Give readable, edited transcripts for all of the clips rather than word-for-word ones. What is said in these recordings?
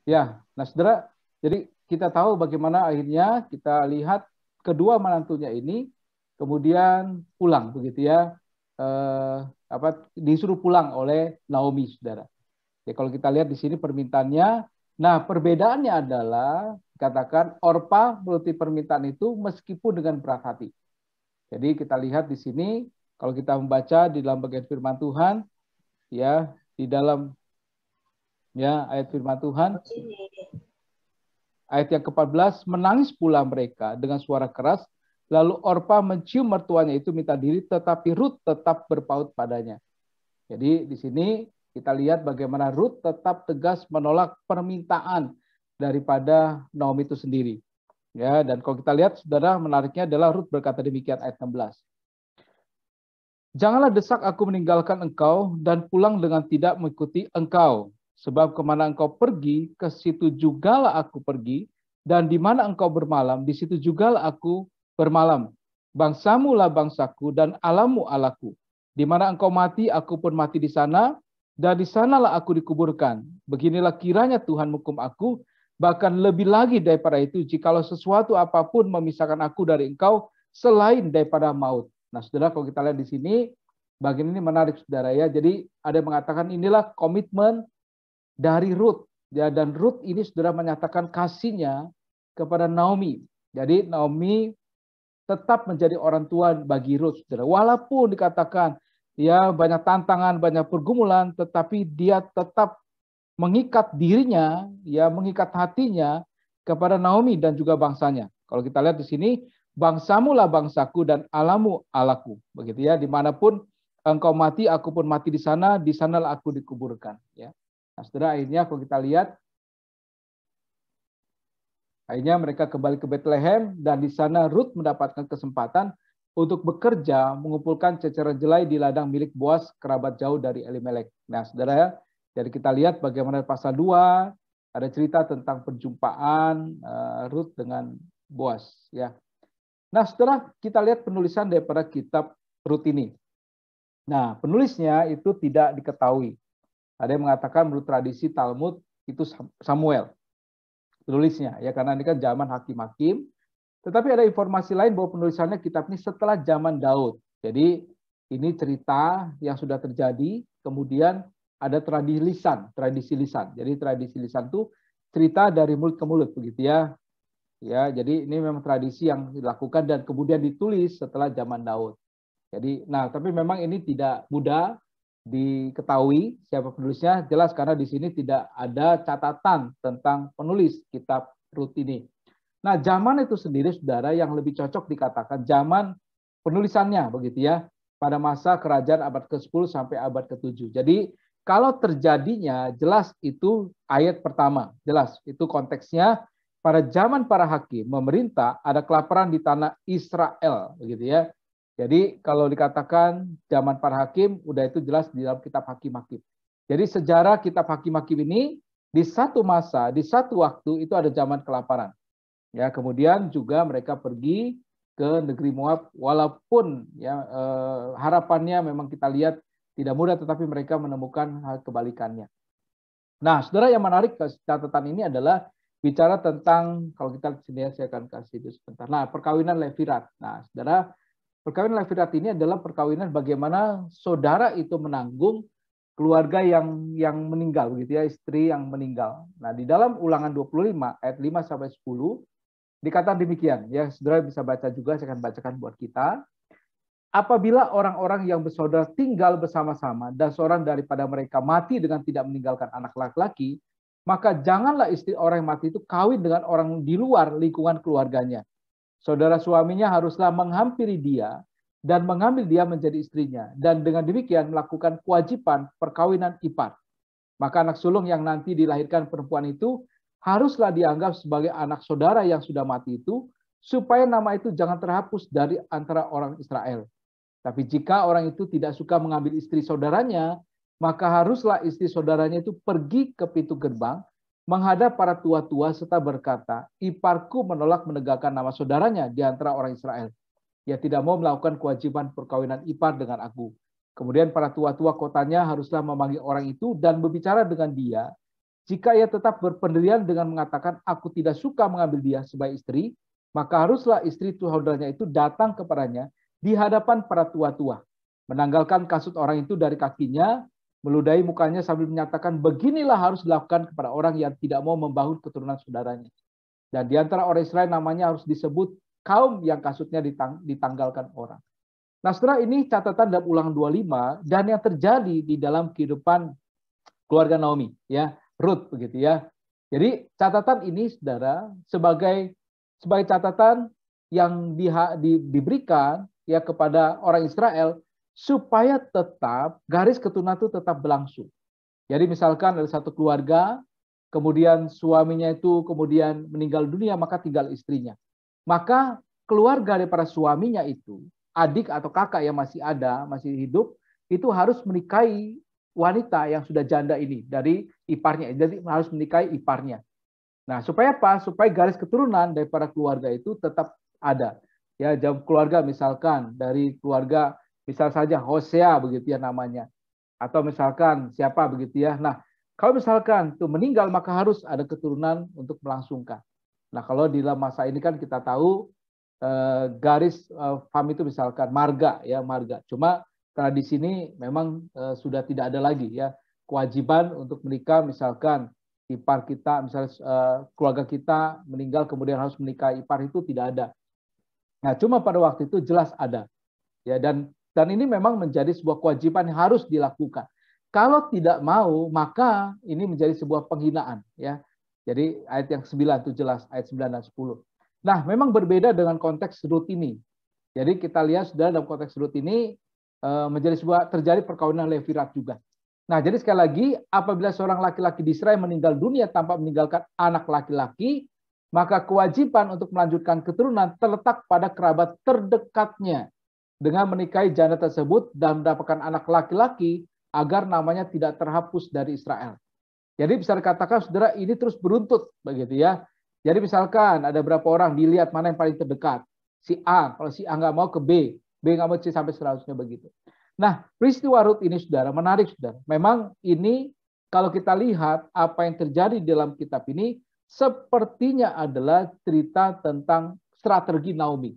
Ya, nah saudara, jadi kita tahu bagaimana akhirnya kita lihat kedua menantunya ini kemudian pulang begitu ya, disuruh pulang oleh Naomi, saudara. Ya kalau kita lihat di sini permintaannya, nah perbedaannya adalah katakan Orpa menuruti permintaan itu meskipun dengan berat hati. Jadi kita lihat di sini kalau kita membaca di dalam bagian firman Tuhan, ya di dalam ya ayat firman Tuhan. Ayat yang ke-14, menangis pula mereka dengan suara keras, lalu Orpa mencium mertuanya itu minta diri, tetapi Rut tetap berpaut padanya. Jadi di sini kita lihat bagaimana Rut tetap tegas menolak permintaan daripada Naomi itu sendiri. Ya, dan kalau kita lihat, saudara, menariknya adalah Rut berkata demikian ayat 16. Janganlah desak aku meninggalkan engkau dan pulang dengan tidak mengikuti engkau. Sebab kemana engkau pergi, ke situ jugalah aku pergi. Dan di mana engkau bermalam, di situ jugalah aku bermalam. Bangsamu lah bangsaku dan Allahmu Allahku. Di mana engkau mati, aku pun mati di sana. Dan di sanalah aku dikuburkan. Beginilah kiranya Tuhan menghukum aku. Bahkan lebih lagi daripada itu, jikalau sesuatu apapun memisahkan aku dari engkau, selain daripada maut. Nah, saudara, kalau kita lihat di sini, bagian ini menarik, saudara ya. Jadi ada yang mengatakan inilah komitmen dari Ruth. Ya, dan Ruth ini saudara menyatakan kasihnya kepada Naomi. Jadi Naomi tetap menjadi orang tua bagi Ruth, saudara. Walaupun dikatakan ya banyak tantangan, banyak pergumulan, tetapi dia tetap mengikat dirinya, ya mengikat hatinya kepada Naomi dan juga bangsanya. Kalau kita lihat di sini, bangsamu lah bangsaku dan Allahmu Allahku. Begitu ya, dimanapun engkau mati, aku pun mati di sana, di sanalah aku dikuburkan. Ya. Nah, saudara, akhirnya kalau kita lihat, akhirnya mereka kembali ke Bethlehem dan di sana Ruth mendapatkan kesempatan untuk bekerja mengumpulkan ceceran jelai di ladang milik Boas, kerabat jauh dari Elimelek. Nah, saudara, jadi kita lihat bagaimana pasal 2 ada cerita tentang perjumpaan Ruth dengan Boas. Ya. Nah, setelah kita lihat penulisan daripada kitab Ruth ini. Nah, penulisnya itu tidak diketahui. Ada yang mengatakan menurut tradisi Talmud itu Samuel penulisnya, ya karena ini kan zaman hakim-hakim. Tetapi ada informasi lain bahwa penulisannya kitab ini setelah zaman Daud. Jadi ini cerita yang sudah terjadi, kemudian ada tradisi lisan. Jadi tradisi lisan itu cerita dari mulut ke mulut begitu ya. Ya, jadi ini memang tradisi yang dilakukan dan kemudian ditulis setelah zaman Daud. Jadi, nah tapi memang ini tidak mudah diketahui siapa penulisnya, jelas karena di sini tidak ada catatan tentang penulis kitab Rut ini. Nah, zaman itu sendiri, saudara, yang lebih cocok dikatakan zaman penulisannya, begitu ya, pada masa kerajaan abad ke-10 sampai abad ke-7. Jadi, kalau terjadinya, jelas itu ayat pertama, jelas itu konteksnya pada zaman para hakim memerintah ada kelaparan di tanah Israel, begitu ya. Jadi kalau dikatakan zaman para hakim, udah itu jelas di dalam kitab Hakim-Hakim. Jadi sejarah kitab Hakim-Hakim ini di satu masa, di satu waktu itu ada zaman kelaparan. Ya, kemudian juga mereka pergi ke negeri Moab, walaupun ya harapannya memang kita lihat tidak mudah, tetapi mereka menemukan hal kebalikannya. Nah, saudara, yang menarik catatan ini adalah bicara tentang, kalau kita sini saya akan kasih itu sebentar. Nah, perkawinan Levirat. Nah, saudara, perkawinan Levirat ini adalah perkawinan bagaimana saudara itu menanggung keluarga yang meninggal, begitu ya, istri yang meninggal. Nah, di dalam Ulangan 25 ayat 5 sampai 10 dikatakan demikian, ya, saudara bisa baca juga, saya akan bacakan buat kita. Apabila orang-orang yang bersaudara tinggal bersama-sama dan seorang daripada mereka mati dengan tidak meninggalkan anak laki-laki, maka janganlah istri orang yang mati itu kawin dengan orang di luar lingkungan keluarganya. Saudara suaminya haruslah menghampiri dia dan mengambil dia menjadi istrinya, dan dengan demikian melakukan kewajiban perkawinan ipar. Maka anak sulung yang nanti dilahirkan perempuan itu haruslah dianggap sebagai anak saudara yang sudah mati itu, supaya nama itu jangan terhapus dari antara orang Israel. Tapi jika orang itu tidak suka mengambil istri saudaranya, maka haruslah istri saudaranya itu pergi ke pintu gerbang, menghadap para tua-tua serta berkata, iparku menolak menegakkan nama saudaranya di antara orang Israel. Ia tidak mau melakukan kewajiban perkawinan ipar dengan aku. Kemudian para tua-tua kotanya haruslah memanggil orang itu dan berbicara dengan dia Jika ia tetap berpendirian dengan mengatakan, aku tidak suka mengambil dia sebagai istri, maka haruslah istri saudaranya itu datang kepadanya di hadapan para tua-tua, menanggalkan kasut orang itu dari kakinya, meludahi mukanya sambil menyatakan, beginilah harus dilakukan kepada orang yang tidak mau membangun keturunan saudaranya. Dan di antara orang Israel namanya harus disebut kaum yang kasutnya ditanggalkan orang. Nah, setelah ini catatan dalam Ulangan 25 dan yang terjadi di dalam kehidupan keluarga Naomi, ya, Ruth begitu ya. Jadi catatan ini, saudara, sebagai catatan yang diberikan ya kepada orang Israel supaya tetap garis keturunan itu tetap berlangsung. Jadi misalkan ada satu keluarga, kemudian suaminya itu kemudian meninggal dunia, maka tinggal istrinya. Maka keluarga daripada suaminya itu, adik atau kakak yang masih ada, masih hidup, itu harus menikahi wanita yang sudah janda ini dari iparnya. Jadi harus menikahi iparnya. Nah, supaya apa? Supaya garis keturunan daripada keluarga itu tetap ada. Ya, jam keluarga misalkan dari keluarga misal saja Hosea begitu ya namanya. Atau misalkan siapa begitu ya. Nah, kalau misalkan itu meninggal maka harus ada keturunan untuk melangsungkan. Nah, kalau di dalam masa ini kan kita tahu garis fam itu misalkan marga ya, marga. Cuma karena di sini memang sudah tidak ada lagi ya kewajiban untuk menikah, misalkan ipar kita, misalnya keluarga kita meninggal kemudian harus menikah ipar, itu tidak ada. Nah, cuma pada waktu itu jelas ada. Ya, dan ini memang menjadi sebuah kewajiban yang harus dilakukan. Kalau tidak mau, maka ini menjadi sebuah penghinaan ya. Jadi ayat yang 9 itu jelas, ayat 9 dan 10. Nah, memang berbeda dengan konteks Ruth ini. Jadi kita lihat sudah dalam konteks Ruth ini menjadi sebuah terjadi perkawinan Levirat juga. Nah, jadi sekali lagi, apabila seorang laki-laki di Israel meninggal dunia tanpa meninggalkan anak laki-laki, maka kewajiban untuk melanjutkan keturunan terletak pada kerabat terdekatnya dengan menikahi janda tersebut dan mendapatkan anak laki-laki agar namanya tidak terhapus dari Israel. Jadi bisa dikatakan, saudara, ini terus beruntut begitu ya. Jadi misalkan ada berapa orang, dilihat mana yang paling terdekat. Si A, kalau si A nggak mau ke B, B nggak mau C, sampai seterusnya begitu. Nah, peristiwa Ruth ini, saudara, menarik, saudara. Memang ini kalau kita lihat apa yang terjadi dalam kitab ini, sepertinya adalah cerita tentang strategi Naomi.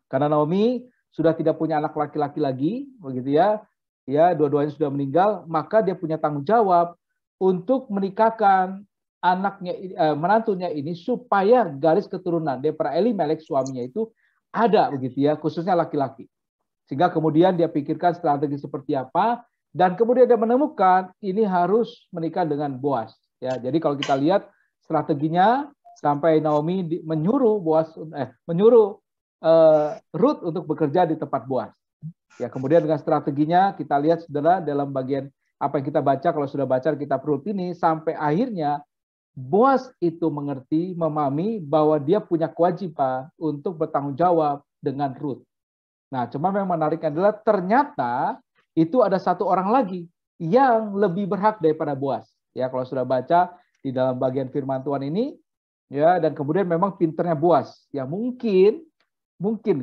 Karena Naomi sudah tidak punya anak laki-laki lagi, begitu ya. Ya, dua-duanya sudah meninggal, maka dia punya tanggung jawab untuk menikahkan anaknya, menantunya ini supaya garis keturunan daripada Elimelek suaminya itu ada begitu ya, khususnya laki-laki. Sehingga kemudian dia pikirkan strategi seperti apa, dan kemudian dia menemukan ini harus menikah dengan Boaz. Ya, jadi kalau kita lihat strateginya sampai Naomi menyuruh Ruth untuk bekerja di tempat Boaz. Ya, kemudian dengan strateginya kita lihat saudara dalam bagian apa yang kita baca, kalau sudah baca kitab Ruth ini, sampai akhirnya Boaz itu mengerti, memahami bahwa dia punya kewajiban untuk bertanggung jawab dengan Ruth. Nah, cuma yang menarik adalah ternyata itu ada satu orang lagi yang lebih berhak daripada Boaz. Ya, kalau sudah baca di dalam bagian firman Tuhan ini, ya, dan kemudian memang pinternya Boaz. Ya, mungkin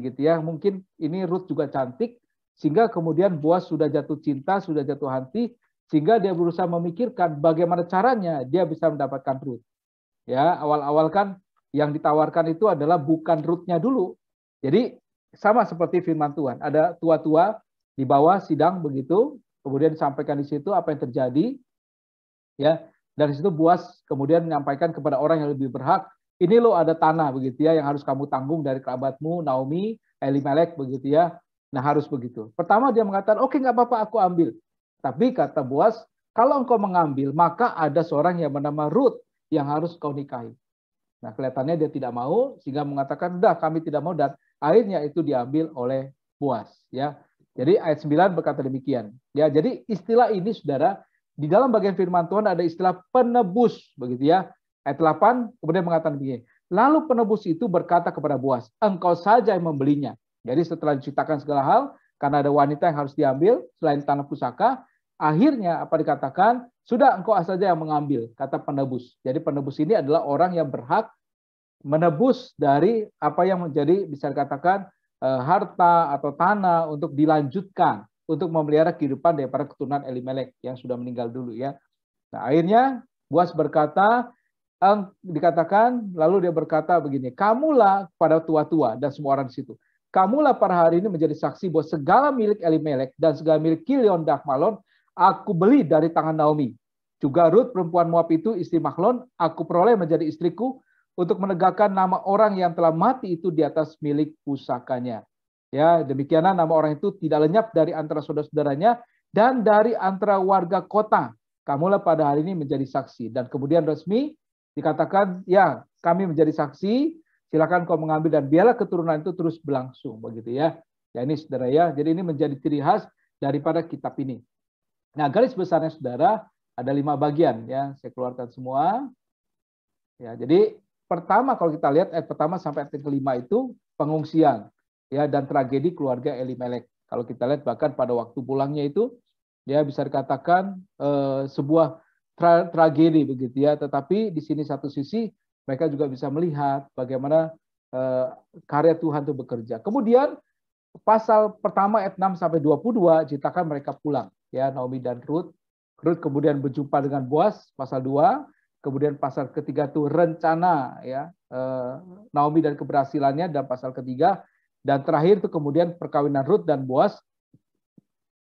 gitu ya, mungkin ini Ruth juga cantik, sehingga kemudian Boaz sudah jatuh cinta, sudah jatuh hati, sehingga dia berusaha memikirkan bagaimana caranya dia bisa mendapatkan Ruth. Ya, awal-awal kan yang ditawarkan itu adalah bukan Ruth-nya dulu. Jadi sama seperti firman Tuhan, ada tua-tua di bawah sidang begitu, kemudian disampaikan di situ apa yang terjadi. Ya, dari situ Boaz kemudian menyampaikan kepada orang yang lebih berhak, ini lo ada tanah begitu ya yang harus kamu tanggung dari kerabatmu Naomi, Elimelek begitu ya. Nah, harus begitu. Pertama dia mengatakan, oke, nggak apa-apa, aku ambil. Tapi kata Boaz, kalau engkau mengambil, maka ada seorang yang bernama Ruth yang harus kau nikahi. Nah, kelihatannya dia tidak mau, sehingga mengatakan, udah kami tidak mau, dan akhirnya itu diambil oleh Boaz. Ya, jadi ayat 9 berkata demikian. Ya, jadi istilah ini, saudara, di dalam bagian firman Tuhan ada istilah penebus, begitu ya. Ayat 8 kemudian mengatakan begini, lalu penebus itu berkata kepada Boaz, engkau saja yang membelinya. Jadi setelah diceritakan segala hal, karena ada wanita yang harus diambil selain tanah pusaka, akhirnya apa dikatakan, sudah engkau saja yang mengambil, kata penebus. Jadi penebus ini adalah orang yang berhak menebus dari apa yang menjadi bisa dikatakan harta atau tanah untuk dilanjutkan untuk memelihara kehidupan daripada keturunan Elimelek yang sudah meninggal dulu ya. Nah, akhirnya Boas berkata, dikatakan, lalu dia berkata begini, kamulah pada tua-tua dan semua orang di situ. Kamulah pada hari ini menjadi saksi bahwa segala milik Elimelek dan segala milik Kilion dan Mahlon aku beli dari tangan Naomi. Juga Rut perempuan Moab itu istri Mahlon aku peroleh menjadi istriku untuk menegakkan nama orang yang telah mati itu di atas milik pusakanya. Ya, demikianlah nama orang itu tidak lenyap dari antara saudara-saudaranya dan dari antara warga kota. Kamulah pada hari ini menjadi saksi. Dan kemudian resmi dikatakan, ya kami menjadi saksi, silakan kau mengambil dan biarlah keturunan itu terus berlangsung. Begitu ya. Ya ini saudara ya, jadi ini menjadi ciri khas daripada kitab ini. Nah garis besarnya saudara, ada 5 bagian ya, saya keluarkan semua. Ya, jadi pertama kalau kita lihat ayat pertama sampai ayat kelima itu pengungsian ya dan tragedi keluarga Elimelek. Kalau kita lihat bahkan pada waktu pulangnya itu ya bisa dikatakan sebuah tragedi begitu ya. Tetapi di sini satu sisi mereka juga bisa melihat bagaimana karya Tuhan itu bekerja. Kemudian pasal pertama ayat 6 sampai 22 ceritakan mereka pulang ya Naomi dan Ruth. Ruth kemudian berjumpa dengan Boas pasal 2, kemudian pasal ketiga itu rencana ya Naomi dan keberhasilannya dan pasal ketiga, dan terakhir itu kemudian perkawinan Ruth dan Boas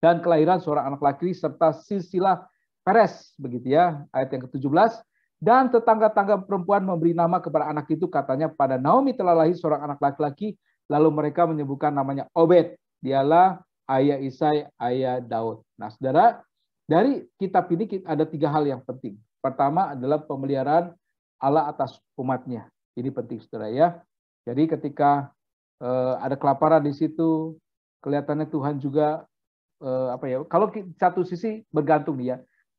dan kelahiran seorang anak laki serta silsilah Peres begitu ya ayat yang ke-17. Dan tetangga-tangga perempuan memberi nama kepada anak itu, katanya pada Naomi telah lahir seorang anak laki-laki, lalu mereka menyebutkan namanya Obed, dialah ayah Isai, ayah Daud. Nah saudara, dari kitab ini ada 3 hal yang penting. Pertama adalah pemeliharaan Allah atas umatnya. Ini penting saudara ya. Jadi ketika ada kelaparan di situ, kelihatannya Tuhan juga kalau satu sisi bergantung nih ya.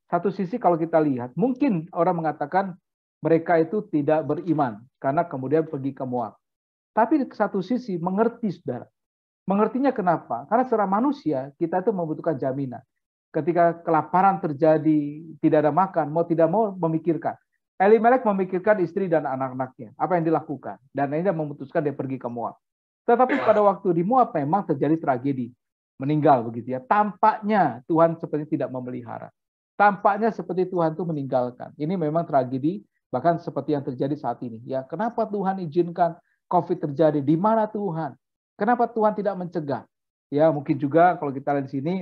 Satu sisi kalau kita lihat, mungkin orang mengatakan mereka itu tidak beriman karena kemudian pergi ke Moab. Tapi di satu sisi mengerti saudara. Mengertinya kenapa? Karena secara manusia kita itu membutuhkan jaminan. Ketika kelaparan terjadi, tidak ada makan, mau tidak mau memikirkan. Elimelek memikirkan istri dan anak-anaknya. Apa yang dilakukan? Dan ini memutuskan dia pergi ke Moab. Tetapi pada waktu di Moab memang terjadi tragedi. Meninggal begitu ya. Tampaknya Tuhan seperti tidak memelihara. Tampaknya seperti Tuhan itu meninggalkan. Ini memang tragedi, bahkan seperti yang terjadi saat ini. Ya, kenapa Tuhan izinkan COVID terjadi? Di mana Tuhan? Kenapa Tuhan tidak mencegah? Ya, mungkin juga kalau kita lihat di sini,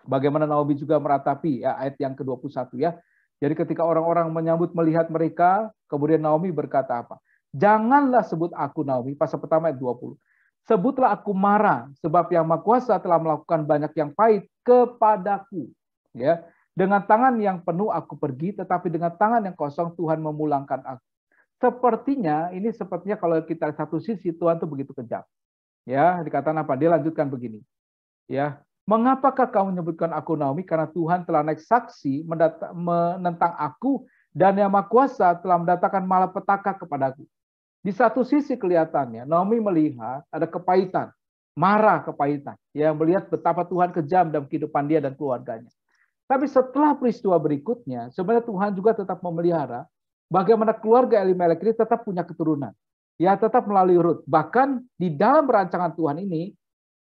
bagaimana Naomi juga meratapi ya, ayat yang ke-21 ya. Jadi ketika orang-orang menyambut melihat mereka, kemudian Naomi berkata apa? Janganlah sebut aku Naomi, pasal pertama ayat 20. Sebutlah aku Mara, sebab yang Maha Kuasa telah melakukan banyak yang pahit kepadaku. Ya. Dengan tangan yang penuh aku pergi, tetapi dengan tangan yang kosong Tuhan memulangkan aku. Sepertinya kalau kita satu sisi Tuhan itu begitu kejam. Ya, dikatakan apa? Dia lanjutkan begini. Ya, mengapakah kau menyebutkan aku Naomi? Karena Tuhan telah naik saksi menentang aku dan yang Maha Kuasa telah mendatangkan malapetaka kepadaku. Di satu sisi kelihatannya Naomi melihat ada kepahitan, marah kepahitan. Ya, melihat betapa Tuhan kejam dalam kehidupan dia dan keluarganya. Tapi setelah peristiwa berikutnya, sebenarnya Tuhan juga tetap memelihara bagaimana keluarga Elimelek ini tetap punya keturunan. Ya, tetap melalui Rut. Bahkan di dalam rancangan Tuhan ini,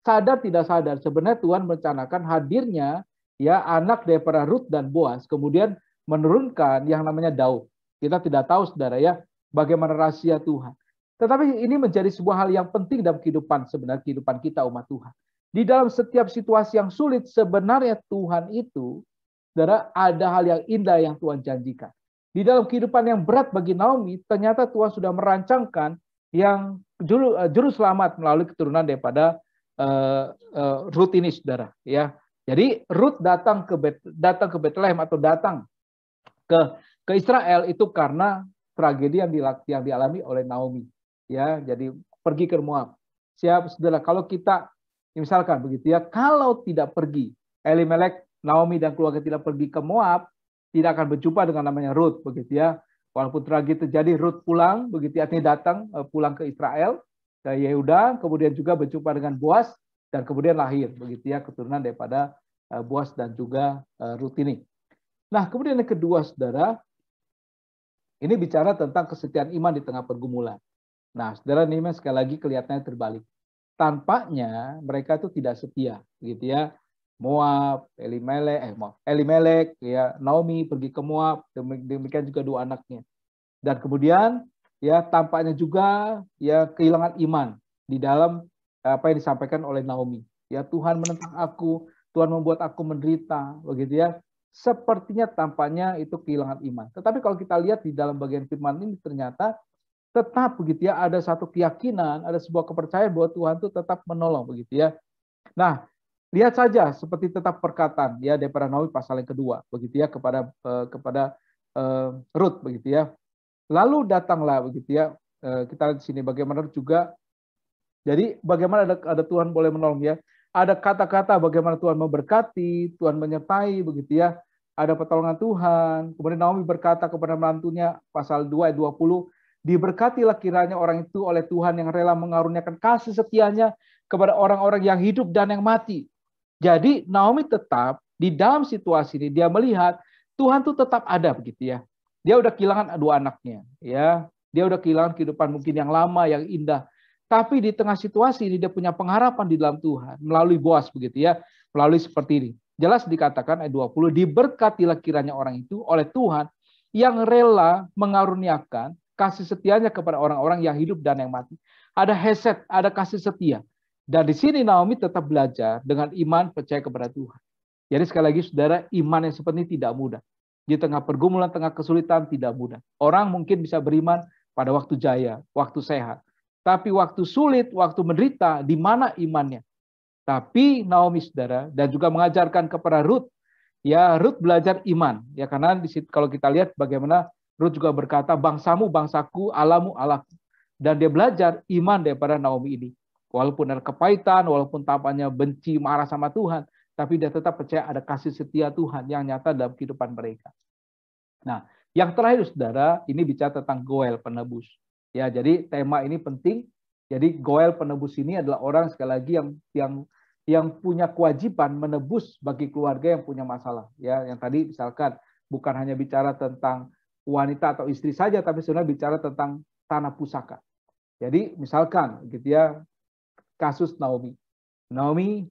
sadar tidak sadar, sebenarnya Tuhan merencanakan hadirnya ya anak daripada Rut dan Boas, kemudian menurunkan yang namanya Daud. Kita tidak tahu saudara ya, bagaimana rahasia Tuhan. Tetapi ini menjadi sebuah hal yang penting dalam kehidupan kita umat Tuhan. Di dalam setiap situasi yang sulit, sebenarnya Tuhan itu saudara, ada hal yang indah yang Tuhan janjikan. Di dalam kehidupan yang berat bagi Naomi, ternyata Tuhan sudah merancangkan yang juru selamat melalui keturunan daripada Rut ini, saudara. Ya, jadi Rut datang ke Bethlehem atau datang ke Israel itu karena tragedi yang dialami oleh Naomi. Ya, jadi pergi ke Moab. Siap, saudara. Kalau kita misalkan begitu ya, kalau tidak pergi, Elimelek, Naomi dan keluarga tidak pergi ke Moab, tidak akan berjumpa dengan namanya Rut begitu ya. Walaupun tragedi terjadi, Rut pulang begitu ya, artinya datang pulang ke Israel, ke Yehuda, kemudian juga berjumpa dengan Boas dan kemudian lahir begitu ya keturunan daripada Boas dan juga Rut ini. Nah, kemudian yang kedua saudara, ini bicara tentang kesetiaan iman di tengah pergumulan. Nah, saudara ini sekali lagi kelihatannya terbalik. Tampaknya mereka itu tidak setia gitu ya. Moab, Elimelek, ya Naomi pergi ke Moab, demikian juga dua anaknya. Dan kemudian ya tampaknya juga ya kehilangan iman di dalam apa yang disampaikan oleh Naomi. Ya Tuhan menentang aku, Tuhan membuat aku menderita, begitu ya. Sepertinya tampaknya itu kehilangan iman. Tetapi kalau kita lihat di dalam bagian firman ini ternyata tetap begitu ya, ada satu keyakinan, ada sebuah kepercayaan bahwa Tuhan itu tetap menolong begitu ya. Nah, lihat saja seperti tetap perkataan ya daripada Naomi pasal yang kedua begitu ya kepada Rut begitu ya. Lalu datanglah begitu ya. Kita lihat di sini bagaimana juga. Jadi bagaimana ada Tuhan boleh menolong ya. Ada kata-kata bagaimana Tuhan memberkati, Tuhan menyertai begitu ya. Ada pertolongan Tuhan. Kemudian Naomi berkata kepada menantunya pasal 2 ayat 20, diberkatilah kiranya orang itu oleh Tuhan yang rela mengaruniakan kasih setianya kepada orang-orang yang hidup dan yang mati. Jadi Naomi tetap di dalam situasi ini dia melihat Tuhan tuh tetap ada begitu ya. Dia udah kehilangan dua anaknya ya. Dia udah kehilangan kehidupan mungkin yang lama, yang indah. Tapi di tengah situasi ini dia punya pengharapan di dalam Tuhan melalui Boas begitu ya. Melalui seperti ini. Jelas dikatakan ayat 20, diberkatilah kiranya orang itu oleh Tuhan yang rela mengaruniakan kasih setianya kepada orang-orang yang hidup dan yang mati. Ada hesed, ada kasih setia. Dan di sini Naomi tetap belajar dengan iman percaya kepada Tuhan. Jadi sekali lagi saudara, iman yang seperti ini tidak mudah. Di tengah pergumulan, tengah kesulitan tidak mudah. Orang mungkin bisa beriman pada waktu jaya, waktu sehat. Tapi waktu sulit, waktu menderita, di mana imannya? Tapi Naomi saudara, dan juga mengajarkan kepada Rut, ya Rut belajar iman. Ya karena di situ, kalau kita lihat bagaimana Rut juga berkata, bangsamu, bangsaku, Allahmu, Allahku. Dan dia belajar iman daripada Naomi ini. Walaupun ada kepahitan, walaupun tampaknya benci, marah sama Tuhan, tapi dia tetap percaya ada kasih setia Tuhan yang nyata dalam kehidupan mereka. Nah, yang terakhir saudara, ini bicara tentang Goel penebus. Ya, jadi tema ini penting. Jadi Goel penebus ini adalah orang sekali lagi yang punya kewajiban menebus bagi keluarga yang punya masalah. Ya, yang tadi misalkan bukan hanya bicara tentang wanita atau istri saja, tapi sebenarnya bicara tentang tanah pusaka. Jadi misalkan gitu ya, kasus Naomi. Naomi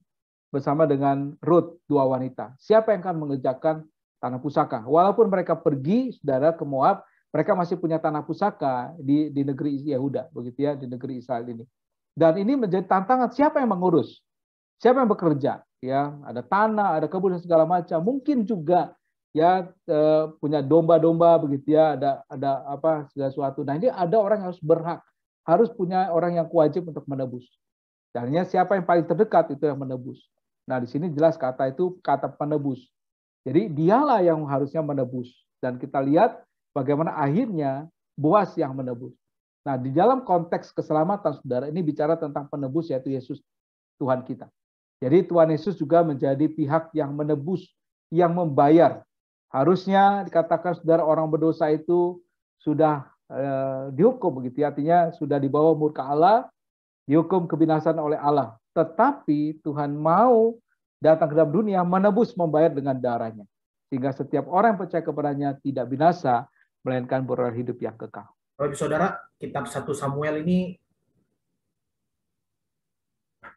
bersama dengan Rut, dua wanita. Siapa yang akan mengerjakan tanah pusaka? Walaupun mereka pergi, saudara, ke Moab, mereka masih punya tanah pusaka di negeri Yehuda, begitu ya, di negeri Israel ini. Dan ini menjadi tantangan, siapa yang mengurus? Siapa yang bekerja? Ya, ada tanah, ada kebun dan segala macam. Mungkin juga ya punya domba-domba begitu ya, ada apa segala sesuatu. Nah, ini ada orang yang harus berhak, harus punya orang yang wajib untuk menebus. Caranya siapa yang paling terdekat itu yang menebus. Nah, di sini jelas kata itu kata penebus. Jadi dialah yang harusnya menebus. Dan kita lihat bagaimana akhirnya Boas yang menebus. Nah, di dalam konteks keselamatan saudara, ini bicara tentang penebus yaitu Yesus Tuhan kita. Jadi Tuhan Yesus juga menjadi pihak yang menebus, yang membayar. Harusnya dikatakan saudara orang berdosa itu sudah dihukum begitu ya. Artinya sudah dibawa murka Allah, dihukum kebinasaan oleh Allah. Tetapi Tuhan mau datang ke dalam dunia menebus, membayar dengan darahnya. Sehingga setiap orang yang percaya kepadanya tidak binasa, melainkan beroleh hidup yang kekal. Bapak Saudara, kitab 1 Samuel ini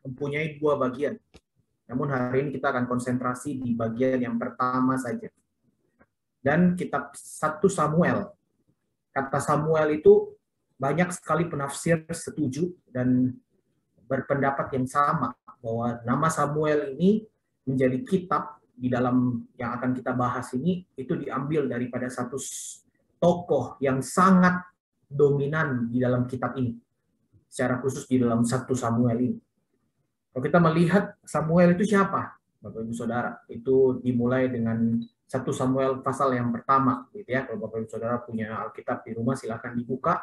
mempunyai dua bagian. Namun hari ini kita akan konsentrasi di bagian yang pertama saja. Dan kitab 1 Samuel, kata Samuel itu banyak sekali penafsir setuju dan berpendapat yang sama bahwa nama Samuel ini menjadi kitab di dalam yang akan kita bahas ini itu diambil daripada satu tokoh yang sangat dominan di dalam kitab ini, secara khusus di dalam 1 Samuel ini. Kalau kita melihat Samuel itu siapa, Bapak Ibu Saudara, itu dimulai dengan 1 Samuel pasal yang pertama, gitu ya. Kalau Bapak Ibu Saudara punya Alkitab di rumah, silakan dibuka.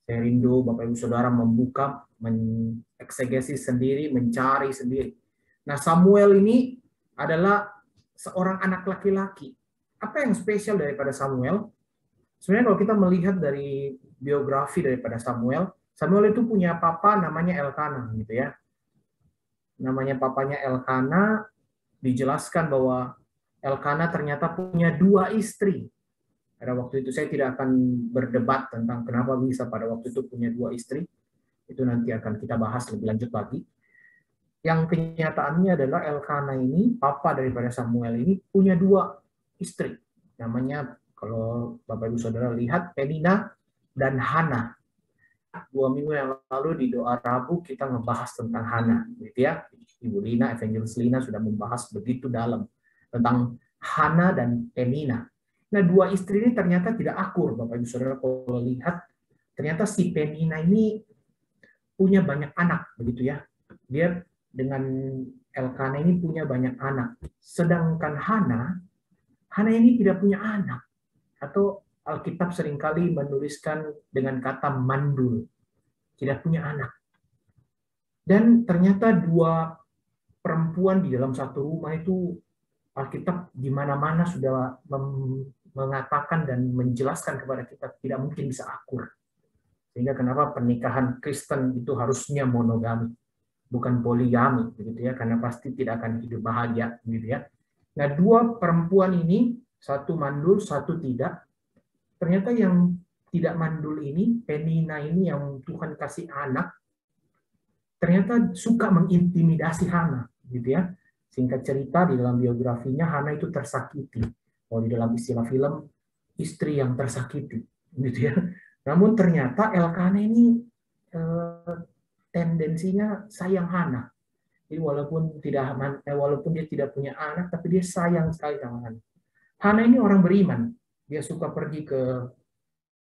Saya rindu Bapak Ibu Saudara membuka, mengeksegesi sendiri, mencari sendiri. Nah, Samuel ini adalah seorang anak laki-laki. Apa yang spesial daripada Samuel? Sebenarnya kalau kita melihat dari biografi daripada Samuel, Samuel itu punya papa namanya Elkana, gitu ya. Namanya papanya Elkana, dijelaskan bahwa Elkana ternyata punya 2 istri. Pada waktu itu saya tidak akan berdebat tentang kenapa bisa pada waktu itu punya 2 istri. Itu nanti akan kita bahas lebih lanjut lagi. yang kenyataannya adalah Elkana ini, papa daripada Samuel ini, punya 2 istri. Namanya, kalau Bapak Ibu Saudara lihat, Penina dan Hana. 2 minggu yang lalu di doa Rabu kita ngebahas tentang Hana, gitu ya. Ibu Lina, Evangelis Lina sudah membahas begitu dalam tentang Hana dan Penina. Nah, 2 istri ini ternyata tidak akur, Bapak Ibu Saudara. Kalau lihat, ternyata si Penina ini punya banyak anak, begitu ya. Dia dengan Elkana ini punya banyak anak. Sedangkan Hana ini tidak punya anak. Atau Alkitab seringkali menuliskan dengan kata mandul. Tidak punya anak. Dan ternyata 2 perempuan di dalam satu rumah itu, Alkitab di mana-mana sudah mengatakan dan menjelaskan kepada kita tidak mungkin bisa akur. Sehingga kenapa pernikahan Kristen itu harusnya monogami, bukan poligami, begitu ya, karena pasti tidak akan hidup bahagia, gitu ya. Nah, 2 perempuan ini, satu mandul, satu tidak. Ternyata yang tidak mandul ini, Penina ini yang Tuhan kasih anak, ternyata suka mengintimidasi Hana, gitu ya. Singkat cerita, di dalam biografinya Hana itu tersakiti. Kalau di dalam istilah film, istri yang tersakiti, gitu ya. Namun ternyata Elkana ini tendensinya sayang Hana. Jadi walaupun dia tidak punya anak, tapi dia sayang sekali sama Hana. Hana ini orang beriman. Dia suka pergi ke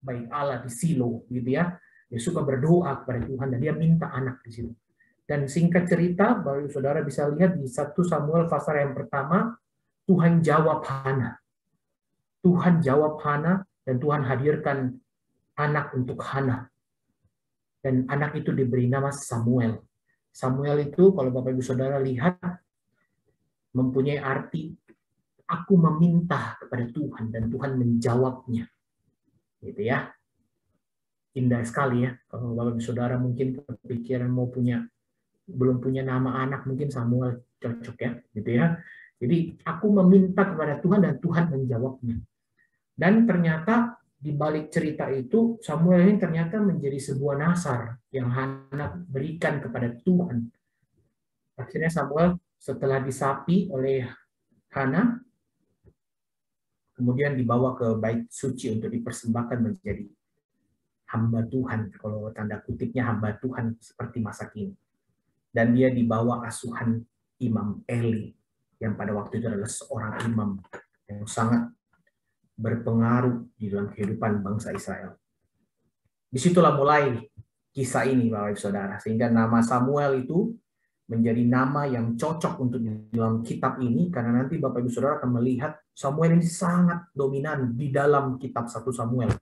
Bait Allah di Silo, gitu ya. Dia suka berdoa kepada Tuhan dan dia minta anak di situ. Dan singkat cerita, baru saudara bisa lihat di 1 Samuel pasal yang pertama, Tuhan jawab Hana. Tuhan jawab Hana dan Tuhan hadirkan anak untuk Hana. Dan anak itu diberi nama Samuel. Samuel itu kalau Bapak Ibu Saudara lihat mempunyai arti aku meminta kepada Tuhan dan Tuhan menjawabnya. Gitu ya. Indah sekali ya. Kalau Bapak Ibu Saudara mungkin kepikiran belum punya nama anak, mungkin Samuel cocok ya, gitu ya. Jadi aku meminta kepada Tuhan dan Tuhan menjawabnya. Dan ternyata di balik cerita itu Samuel ini ternyata menjadi sebuah nasar yang Hana berikan kepada Tuhan. Akhirnya Samuel setelah disapi oleh Hana, kemudian dibawa ke bait suci untuk dipersembahkan menjadi hamba Tuhan. Kalau tanda kutipnya hamba Tuhan seperti masa kini. Dan dia dibawa asuhan Imam Eli, yang pada waktu itu adalah seorang imam yang sangat berpengaruh di dalam kehidupan bangsa Israel. Disitulah mulai kisah ini, Bapak Ibu Saudara. Sehingga nama Samuel itu menjadi nama yang cocok untuk di dalam kitab ini, karena nanti Bapak Ibu Saudara akan melihat Samuel ini sangat dominan di dalam kitab 1 Samuel.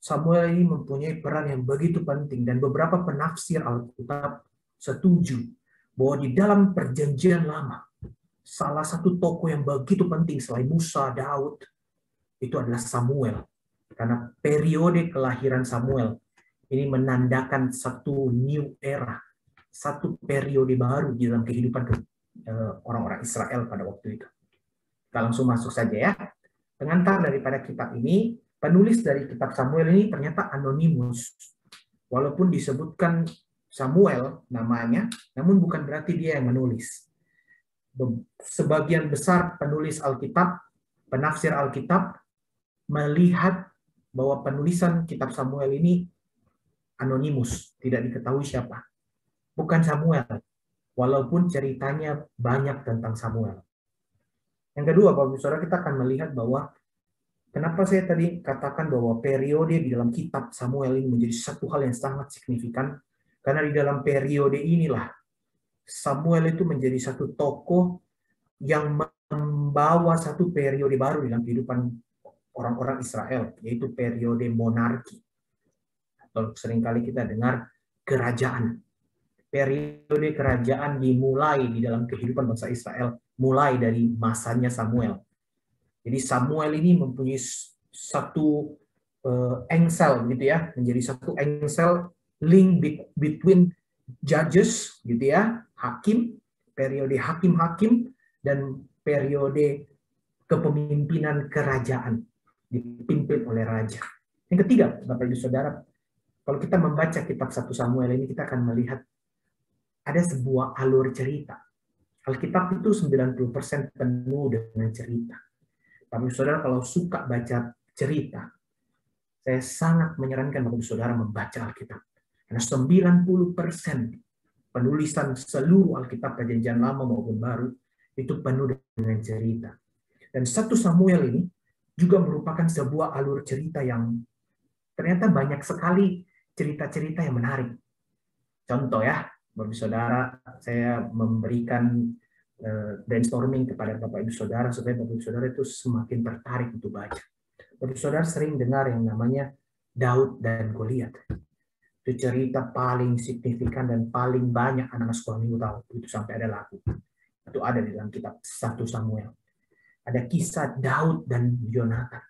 Samuel ini mempunyai peran yang begitu penting, dan beberapa penafsir Alkitab setuju bahwa di dalam perjanjian lama, salah satu tokoh yang begitu penting selain Musa, Daud, itu adalah Samuel. Karena periode kelahiran Samuel ini menandakan satu new era, satu periode baru di dalam kehidupan orang-orang Israel pada waktu itu. Kita langsung masuk saja ya. Pengantar daripada kitab ini, penulis dari kitab Samuel ini ternyata anonimus. Walaupun disebutkan Samuel namanya, namun bukan berarti dia yang menulis. Sebagian besar penulis Alkitab, penafsir Alkitab, melihat bahwa penulisan kitab Samuel ini anonimus, tidak diketahui siapa. Bukan Samuel, walaupun ceritanya banyak tentang Samuel. Yang kedua, Bapak Ibu Saudara, kita akan melihat bahwa kenapa saya tadi katakan bahwa periode di dalam kitab Samuel ini menjadi satu hal yang sangat signifikan. Karena di dalam periode inilah Samuel itu menjadi satu tokoh yang membawa satu periode baru dalam kehidupan orang-orang Israel, yaitu periode monarki. Atau seringkali kita dengar kerajaan. Periode kerajaan dimulai di dalam kehidupan bangsa Israel, mulai dari masanya Samuel. Jadi Samuel ini mempunyai satu engsel, gitu ya, menjadi satu engsel link between judges, gitu ya, hakim, periode hakim-hakim, dan periode kepemimpinan kerajaan dipimpin oleh raja. Yang ketiga, Bapak Ibu Saudara, kalau kita membaca kitab 1 Samuel ini, kita akan melihat ada sebuah alur cerita. Alkitab itu 90% penuh dengan cerita. Tapi saudara kalau suka baca cerita, saya sangat menyarankan bagi saudara membaca Alkitab. Karena 90% penulisan seluruh Alkitab Perjanjian Lama maupun Baru itu penuh dengan cerita. Dan 1 Samuel ini juga merupakan sebuah alur cerita yang ternyata banyak sekali cerita-cerita yang menarik. Contoh ya, bagi saudara, saya memberikan brainstorming kepada Bapak Ibu Saudara supaya Bapak Ibu Saudara itu semakin tertarik untuk baca. Bapak Ibu Saudara sering dengar yang namanya Daud dan Goliat. Itu cerita paling signifikan dan paling banyak anak-anak sekolah minggu tahu. Itu sampai ada lagu. Itu ada di dalam kitab 1 Samuel. Ada kisah Daud dan Yonatan.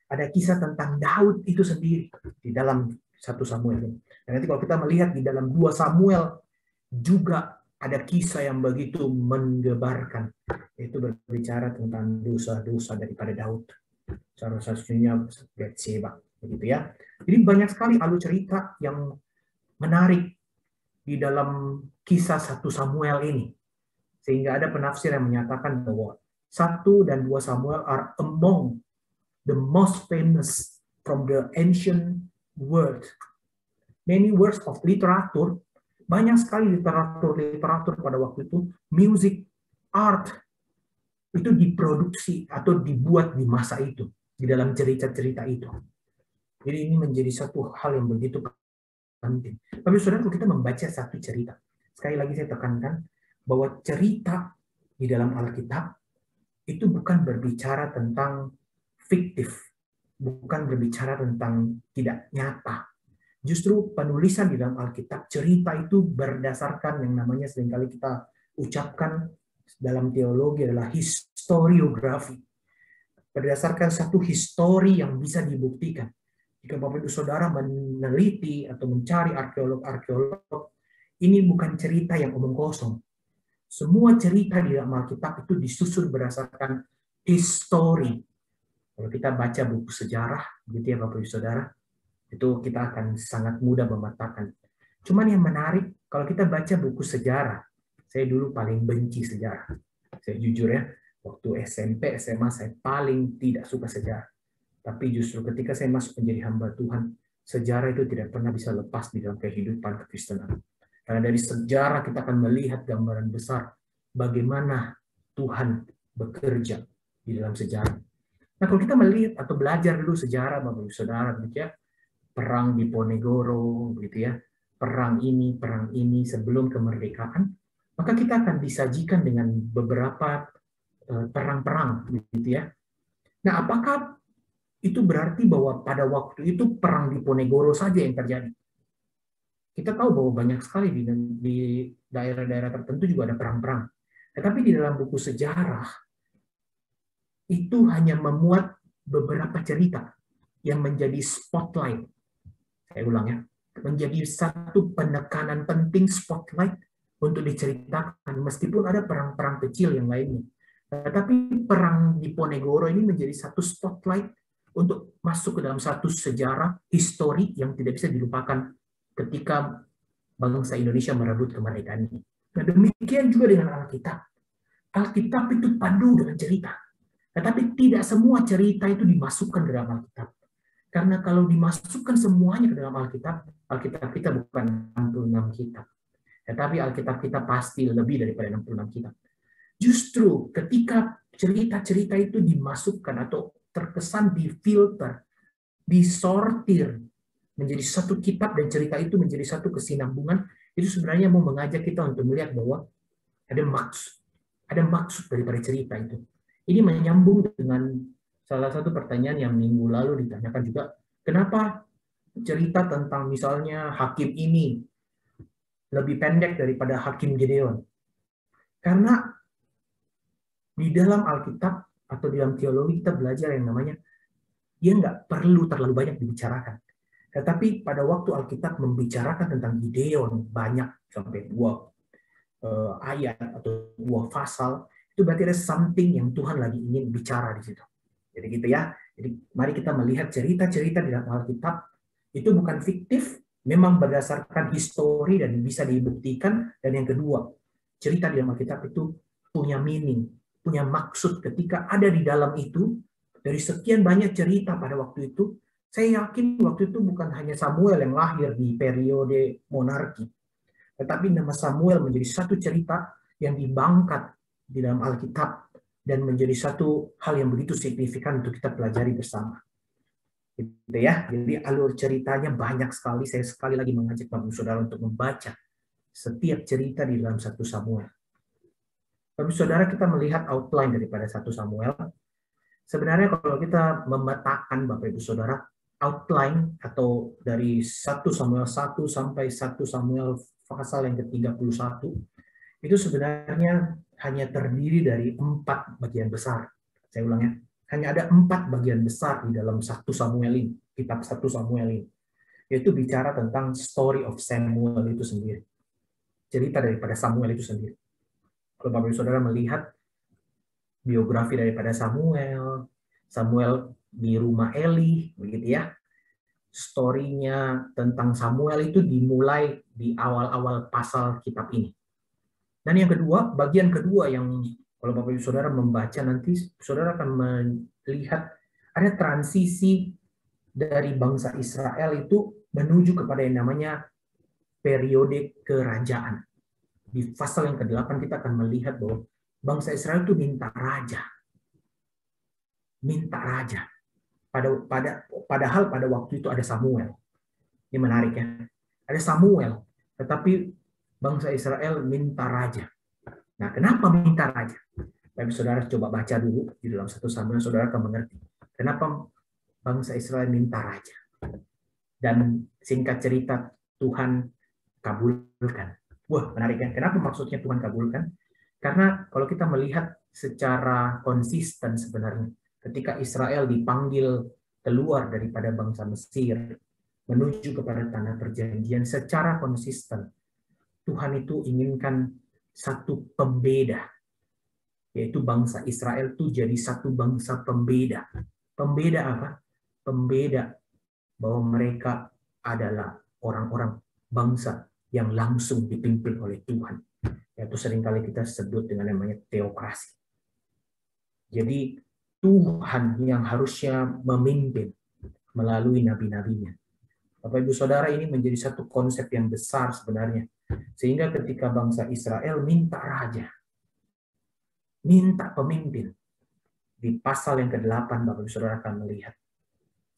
Ada kisah tentang Daud itu sendiri di dalam 1 Samuel. Dan nanti kalau kita melihat di dalam 2 Samuel juga ada kisah yang begitu menggebarkan, yaitu berbicara tentang dosa-dosa daripada Daud. Salah satunya Bathsheba, begitu ya. Jadi banyak sekali alur cerita yang menarik di dalam kisah 1 Samuel ini. Sehingga ada penafsir yang menyatakan bahwa 1 dan 2 Samuel are among the most famous from the ancient world. Many works of literature, banyak sekali literatur pada waktu itu, music, art, itu diproduksi atau dibuat di masa itu, di dalam cerita-cerita itu. Jadi ini menjadi satu hal yang begitu penting. Tapi saudara, kalau kita membaca satu cerita, sekali lagi saya tekankan bahwa cerita di dalam Alkitab itu bukan berbicara tentang fiktif, bukan berbicara tentang tidak nyata. Justru penulisan di dalam Alkitab, cerita itu berdasarkan yang namanya seringkali kita ucapkan dalam teologi adalah historiografi. Berdasarkan satu histori yang bisa dibuktikan. Jika Bapak Ibu Saudara meneliti atau mencari arkeolog-arkeolog, ini bukan cerita yang omong kosong. Semua cerita di dalam Alkitab itu disusun berdasarkan histori. Kalau kita baca buku sejarah, gitu ya Bapak Ibu Saudara, itu kita akan sangat mudah memetakan. Cuman yang menarik, kalau kita baca buku sejarah, saya dulu paling benci sejarah. Saya jujur ya, waktu SMP, SMA saya paling tidak suka sejarah. Tapi justru ketika saya masuk menjadi hamba Tuhan, sejarah itu tidak pernah bisa lepas di dalam kehidupan kekristenan. Karena dari sejarah kita akan melihat gambaran besar bagaimana Tuhan bekerja di dalam sejarah. Nah, kalau kita melihat atau belajar dulu sejarah, Bapak Ibu Saudara, gitu ya, perang di Ponegoro, gitu ya, perang ini sebelum kemerdekaan, maka kita akan disajikan dengan beberapa perang-perang, gitu ya. Nah, apakah itu berarti bahwa pada waktu itu perang di Ponegoro saja yang terjadi? Kita tahu bahwa banyak sekali di daerah-daerah tertentu juga ada perang-perang. Tetapi di dalam buku sejarah itu hanya memuat beberapa cerita yang menjadi spotlight. Saya ulang ya, menjadi satu penekanan penting spotlight untuk diceritakan, meskipun ada perang-perang kecil yang lainnya. Tetapi perang di Ponegoro ini menjadi satu spotlight untuk masuk ke dalam satu sejarah histori yang tidak bisa dilupakan ketika bangsa Indonesia merebut kemerdekaan ini. Nah, demikian juga dengan Alkitab. Alkitab itu penuh dengan cerita. Tetapi tidak semua cerita itu dimasukkan ke dalam Alkitab. Karena kalau dimasukkan semuanya ke dalam Alkitab, Alkitab kita bukan 66 kitab. Tetapi Alkitab kita pasti lebih daripada 66 kitab. Justru ketika cerita-cerita itu dimasukkan atau terkesan difilter, disortir menjadi satu kitab dan cerita itu menjadi satu kesinambungan, itu sebenarnya mau mengajak kita untuk melihat bahwa ada maksud daripada cerita itu. Ini menyambung dengan salah satu pertanyaan yang minggu lalu ditanyakan juga, kenapa cerita tentang misalnya hakim ini lebih pendek daripada hakim Gideon? Karena di dalam Alkitab atau di dalam teologi kita belajar yang namanya dia nggak perlu terlalu banyak dibicarakan. Tetapi pada waktu Alkitab membicarakan tentang Gideon banyak sampai 2 ayat atau 2 pasal, itu berarti ada something yang Tuhan lagi ingin bicara di situ. Jadi gitu ya. Jadi mari kita melihat cerita-cerita di dalam Alkitab itu bukan fiktif, memang berdasarkan histori dan bisa dibuktikan. Dan yang kedua, cerita di dalam Alkitab itu punya meaning, punya maksud ketika ada di dalam itu. Dari sekian banyak cerita pada waktu itu, saya yakin waktu itu bukan hanya Samuel yang lahir di periode monarki, tetapi nama Samuel menjadi satu cerita yang dibangkat di dalam Alkitab dan menjadi satu hal yang begitu signifikan untuk kita pelajari bersama. Gitu ya. Jadi alur ceritanya banyak sekali. Saya sekali lagi mengajak Bapak Saudara untuk membaca setiap cerita di dalam 1 Samuel. Bapak Saudara, kita melihat outline daripada 1 Samuel. Sebenarnya kalau kita memetakan Bapak Ibu Saudara, outline atau dari 1 Samuel 1 sampai 1 Samuel pasal yang ke-31, itu sebenarnya hanya terdiri dari 4 bagian besar. Saya ulang ya, hanya ada 4 bagian besar di dalam 1 Samuel ini, kitab 1 Samuel ini. Yaitu bicara tentang story of Samuel itu sendiri. Cerita daripada Samuel itu sendiri. Kalau Bapak Ibu Saudara melihat biografi daripada Samuel di rumah Eli, begitu ya. Story-nya tentang Samuel itu dimulai di awal-awal pasal kitab ini. Dan yang kedua, bagian kedua yang kalau Bapak Ibu Saudara membaca nanti, Saudara akan melihat ada transisi dari bangsa Israel itu menuju kepada yang namanya periode kerajaan. Di pasal yang ke-8 kita akan melihat bahwa bangsa Israel itu minta raja. Minta raja. Padahal pada waktu itu ada Samuel. Ini menarik ya. Ada Samuel, tetapi bangsa Israel minta raja. Nah, kenapa minta raja? Bapak Saudara coba baca dulu di dalam 1 Samuel, Saudara akan mengerti. Kenapa bangsa Israel minta raja? Dan singkat cerita, Tuhan kabulkan. Wah, menarik ya. Kenapa maksudnya Tuhan kabulkan? Karena kalau kita melihat secara konsisten sebenarnya, ketika Israel dipanggil keluar daripada bangsa Mesir, menuju kepada tanah perjanjian, secara konsisten, Tuhan itu inginkan satu pembeda, yaitu bangsa Israel itu jadi satu bangsa pembeda. Pembeda apa? Pembeda bahwa mereka adalah orang-orang bangsa yang langsung dipimpin oleh Tuhan. Yaitu seringkali kita sebut dengan namanya teokrasi. Jadi Tuhan yang harusnya memimpin melalui nabi-nabinya. Bapak Ibu Saudara, ini menjadi satu konsep yang besar sebenarnya. Sehingga ketika bangsa Israel minta raja, minta pemimpin, di pasal yang ke-8 Bapak Ibu Saudara akan melihat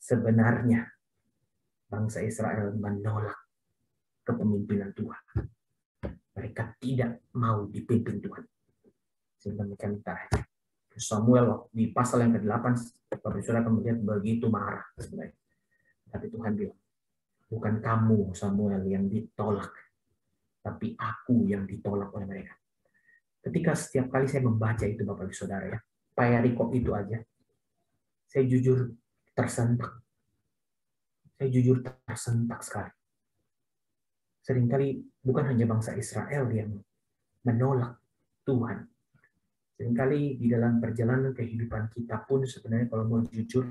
sebenarnya bangsa Israel menolak kepemimpinan Tuhan. Mereka tidak mau dipimpin Tuhan. Sehingga mereka minta raja. Samuel di pasal yang ke-8 Bapak Ibu Saudara akan melihat begitu marah sebenarnya. Tapi Tuhan bilang, bukan kamu Samuel yang ditolak, tapi aku yang ditolak oleh mereka. Ketika setiap kali saya membaca itu Bapak Ibu Saudara ya, perikop itu aja, saya jujur tersentak. Saya jujur tersentak sekali. Seringkali bukan hanya bangsa Israel yang menolak Tuhan. Seringkali di dalam perjalanan kehidupan kita pun sebenarnya kalau mau jujur,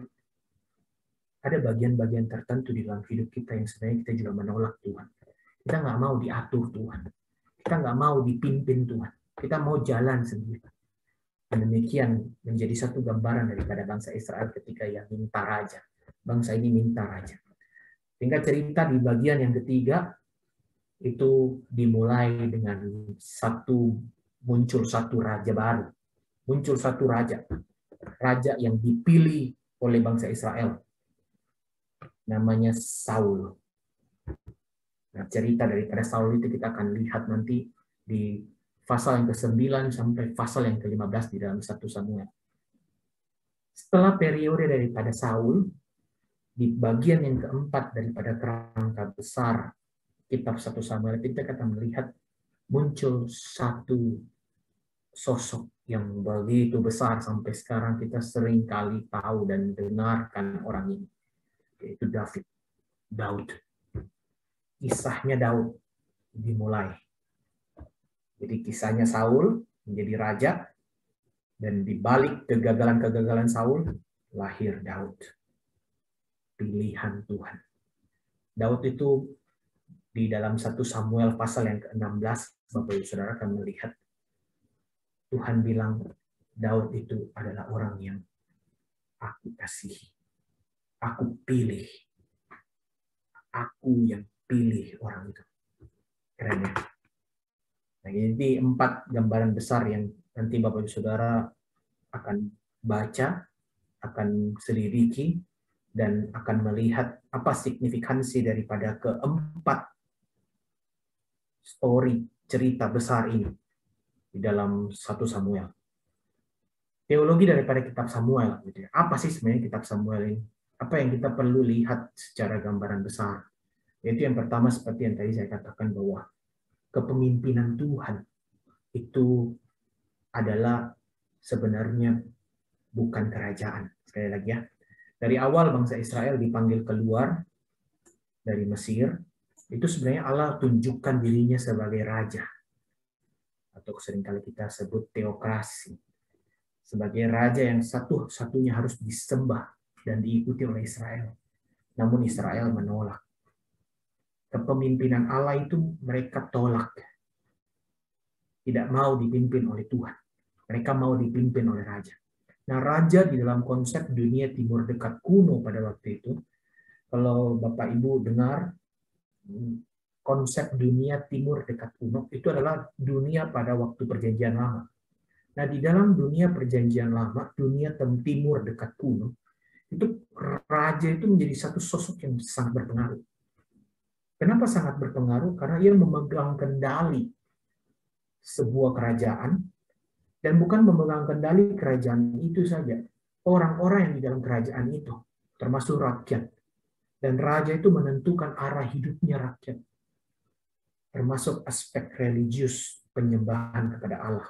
ada bagian-bagian tertentu di dalam hidup kita yang sebenarnya kita juga menolak Tuhan. Kita nggak mau diatur Tuhan. Kita nggak mau dipimpin Tuhan. Kita mau jalan sendiri. Dan demikian menjadi satu gambaran daripada bangsa Israel ketika ia minta raja. Bangsa ini minta raja. Sehingga cerita di bagian yang ketiga itu dimulai dengan muncul satu raja baru. Muncul satu raja. Raja yang dipilih oleh bangsa Israel. Namanya Saul. Nah, cerita daripada Saul itu kita akan lihat nanti di pasal yang ke-9 sampai pasal yang ke-15 di dalam 1 Samuel. Setelah periode daripada Saul, di bagian yang keempat daripada kerangka besar kitab 1 Samuel, kita akan melihat muncul satu sosok yang begitu besar sampai sekarang kita sering kali tahu dan dengarkan orang ini, yaitu Daud. Kisahnya Daud dimulai. Jadi kisahnya Saul menjadi raja, dan di balik kegagalan-kegagalan Saul, lahir Daud. Pilihan Tuhan. Daud itu Di dalam 1 Samuel pasal yang ke-16, Bapak Ibu Saudara akan melihat Tuhan bilang Daud itu adalah orang yang aku kasihi. Aku pilih. Aku yang pilih orang itu. Keren ya. Nah, jadi 4 gambaran besar yang nanti Bapak Ibu Saudara akan baca, akan selidiki, dan akan melihat apa signifikansi daripada keempat story, cerita besar ini di dalam 1 Samuel. Teologi daripada kitab Samuel. Gitu ya. Apa sih sebenarnya kitab Samuel ini? Apa yang kita perlu lihat secara gambaran besar? Yaitu yang pertama seperti yang tadi saya katakan bahwa kepemimpinan Tuhan itu adalah sebenarnya bukan kerajaan. Sekali lagi ya. Dari awal bangsa Israel dipanggil keluar dari Mesir, itu sebenarnya Allah tunjukkan dirinya sebagai raja. Atau seringkali kita sebut teokrasi. Sebagai raja yang satu-satunya harus disembah dan diikuti oleh Israel. Namun Israel menolak. Kepemimpinan Allah itu mereka tolak. Tidak mau dipimpin oleh Tuhan. Mereka mau dipimpin oleh raja. Nah, raja di dalam konsep dunia timur dekat kuno pada waktu itu, kalau Bapak Ibu dengar konsep dunia timur dekat kuno, itu adalah dunia pada waktu perjanjian lama. Nah, di dalam dunia perjanjian lama, dunia timur dekat kuno, itu raja itu menjadi satu sosok yang sangat berpengaruh. Kenapa sangat berpengaruh? Karena ia memegang kendali sebuah kerajaan, dan bukan memegang kendali kerajaan itu saja. Orang-orang yang di dalam kerajaan itu, termasuk rakyat. Dan raja itu menentukan arah hidupnya rakyat. Termasuk aspek religius penyembahan kepada Allah.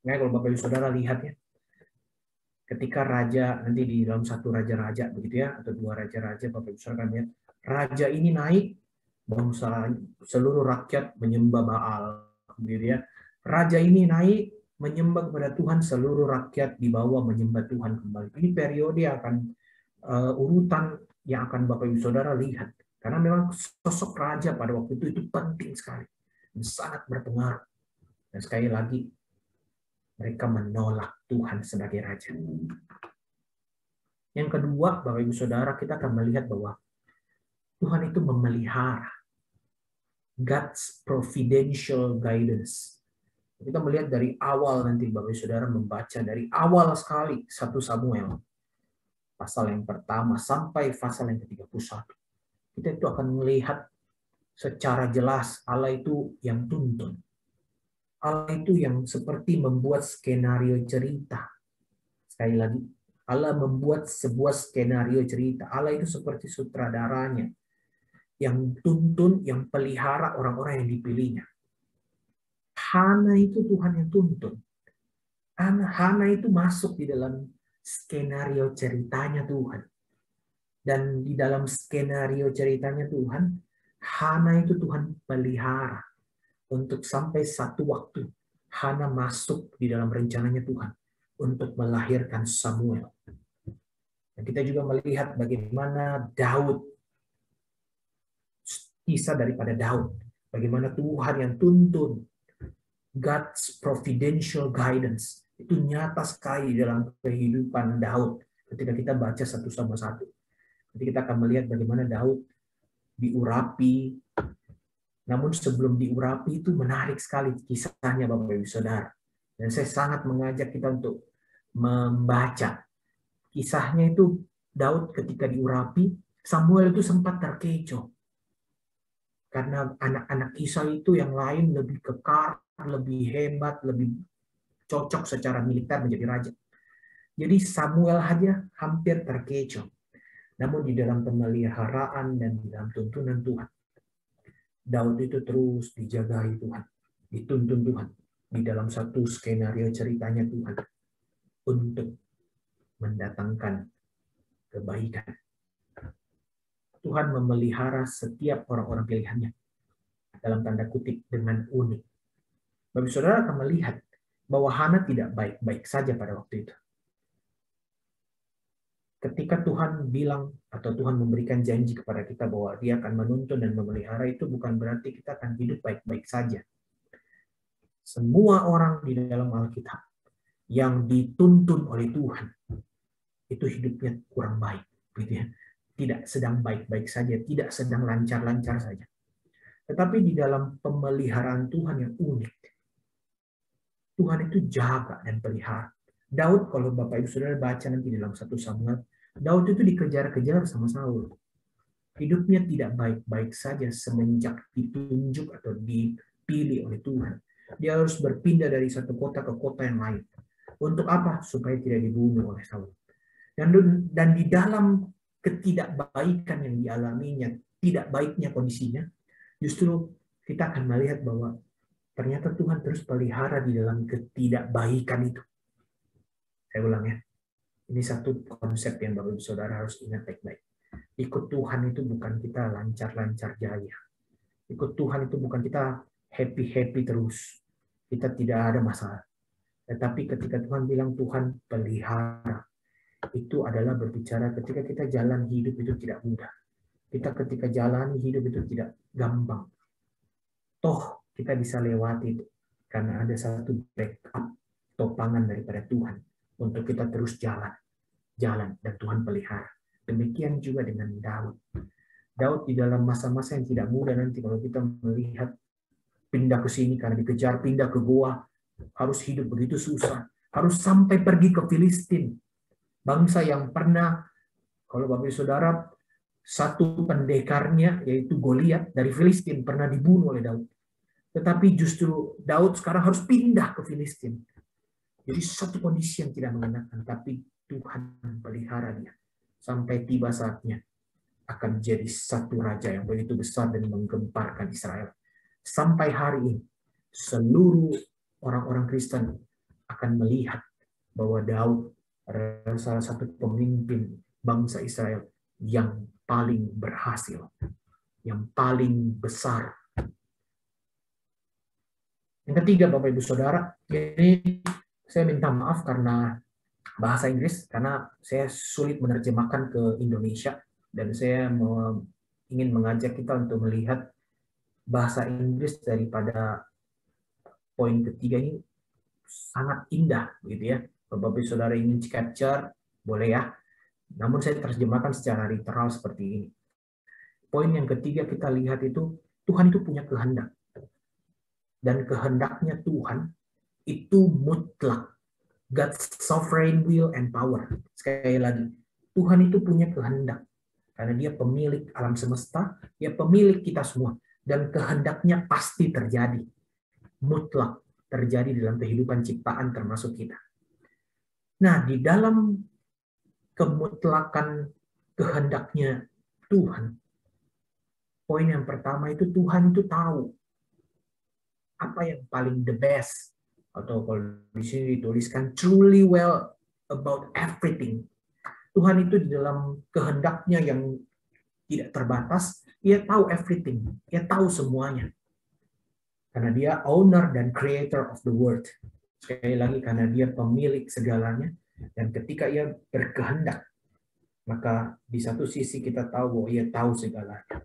Nah, kalau Bapak Ibu Saudara lihat ya, ketika raja, nanti di dalam 1 raja-raja begitu ya, atau 2 raja-raja, Bapak Ibu Saudara lihat, raja ini naik, bangsa seluruh rakyat menyembah Baal. Gitu ya. Raja ini naik, menyembah kepada Tuhan, seluruh rakyat di bawah menyembah Tuhan kembali. Ini periode akan urutan yang akan Bapak Ibu Saudara lihat. Karena memang sosok raja pada waktu itu penting sekali. Dan sangat berpengaruh. Dan sekali lagi, mereka menolak Tuhan sebagai raja. Yang kedua, Bapak Ibu Saudara, kita akan melihat bahwa Tuhan itu memelihara. God's providential guidance. Kita melihat dari awal nanti Bapak Saudara membaca dari awal sekali 1 Samuel. Pasal yang pertama sampai pasal yang ke-31. Kita itu akan melihat secara jelas Allah itu yang tuntun. Allah itu yang seperti membuat skenario cerita. Sekali lagi, Allah membuat sebuah skenario cerita. Allah itu seperti sutradaranya. Yang tuntun, yang pelihara orang-orang yang dipilihnya. Hana itu Tuhan yang tuntun. Hana itu masuk di dalam skenario ceritanya Tuhan. Dan di dalam skenario ceritanya Tuhan, Hana itu Tuhan pelihara. Untuk sampai satu waktu, Hana masuk di dalam rencananya Tuhan. Untuk melahirkan Samuel. Dan kita juga melihat bagaimana Daud. Kisah daripada Daud. Bagaimana Tuhan yang tuntun. God's providential guidance itu nyata sekali dalam kehidupan Daud ketika kita baca 1 Samuel 1. Nanti kita akan melihat bagaimana Daud diurapi. Namun sebelum diurapi itu menarik sekali kisahnya Bapak Ibu Saudara. Dan saya sangat mengajak kita untuk membaca kisahnya itu. Daud ketika diurapi, Samuel itu sempat terkecoh. Karena anak-anak Kisai itu yang lain lebih kekar, lebih hebat, lebih cocok secara militer menjadi raja. Jadi Samuel aja hampir terkecoh. Namun di dalam pemeliharaan dan di dalam tuntunan Tuhan, Daud itu terus dijagai Tuhan, dituntun Tuhan di dalam satu skenario ceritanya Tuhan untuk mendatangkan kebaikan. Tuhan memelihara setiap orang-orang pilihannya dalam tanda kutip dengan unik. Bapak Saudara akan melihat bahwa Hana tidak baik-baik saja pada waktu itu. ketika Tuhan bilang atau Tuhan memberikan janji kepada kita bahwa Dia akan menuntun dan memelihara, itu bukan berarti kita akan hidup baik-baik saja. Semua orang di dalam Alkitab yang dituntun oleh Tuhan itu hidupnya kurang baik, gitu ya. Tidak sedang baik-baik saja, tidak sedang lancar-lancar saja. Tetapi di dalam pemeliharaan Tuhan yang unik, Tuhan itu jaga dan pelihara. Daud, kalau Bapak Ibu Saudara baca nanti dalam 1 Samuel, Daud itu dikejar-kejar sama Saul. Hidupnya tidak baik-baik saja semenjak ditunjuk atau dipilih oleh Tuhan. Dia harus berpindah dari satu kota ke kota yang lain. Untuk apa? Supaya tidak dibunuh oleh Saul. Dan di dalam ketidakbaikan yang dialaminya, tidak baiknya kondisinya, justru kita akan melihat bahwa ternyata Tuhan terus pelihara di dalam ketidakbaikan itu. Saya ulang ya. Ini satu konsep yang Bapak Ibu Saudara harus ingat baik-baik. Ikut Tuhan itu bukan kita lancar-lancar jaya. Ikut Tuhan itu bukan kita happy-happy terus. Kita tidak ada masalah. Tetapi ketika Tuhan bilang Tuhan pelihara, itu adalah berbicara ketika kita jalan hidup itu tidak mudah. Kita ketika jalani hidup itu tidak gampang. Toh kita bisa lewati itu. Karena ada satu backup, topangan daripada Tuhan. Untuk kita terus jalan dan Tuhan pelihara. Demikian juga dengan Daud. Daud di dalam masa-masa yang tidak mudah nanti kalau kita melihat pindah ke sini karena dikejar, pindah ke goa, harus hidup begitu susah, harus sampai pergi ke Filistin. Bangsa yang pernah, kalau Bapak Saudara, satu pendekarnya yaitu Goliat dari Filistin pernah dibunuh oleh Daud. Tetapi justru Daud sekarang harus pindah ke Filistin. Jadi satu kondisi yang tidak mengenakan, tapi Tuhan pelihara dia. Sampai tiba saatnya akan jadi satu raja yang begitu besar dan menggemparkan Israel. Sampai hari ini, seluruh orang-orang Kristen akan melihat bahwa Daud adalah salah satu pemimpin bangsa Israel yang paling berhasil, yang paling besar. Yang ketiga, Bapak Ibu Saudara, ini saya minta maaf karena bahasa Inggris, karena saya sulit menerjemahkan ke Indonesia, dan saya ingin mengajak kita untuk melihat bahasa Inggris daripada poin ketiga ini sangat indah, gitu ya. Bapak Ibu Saudara ingin capture, boleh ya. Namun saya terjemahkan secara literal seperti ini. Poin yang ketiga kita lihat itu, Tuhan itu punya kehendak. Dan kehendaknya Tuhan itu mutlak. God's sovereign will and power. Sekali lagi, Tuhan itu punya kehendak. Karena dia pemilik alam semesta, dia pemilik kita semua. Dan kehendaknya pasti terjadi. Mutlak terjadi dalam kehidupan ciptaan termasuk kita. Nah, di dalam kemutlakan kehendaknya Tuhan, poin yang pertama itu Tuhan itu tahu apa yang paling the best, atau kalau di sini dituliskan truly well about everything. Tuhan itu di dalam kehendaknya yang tidak terbatas, dia tahu everything, dia tahu semuanya. Karena dia owner dan creator of the world. Sekali lagi, karena dia pemilik segalanya, dan ketika ia berkehendak, maka di satu sisi kita tahu bahwa ia tahu segalanya.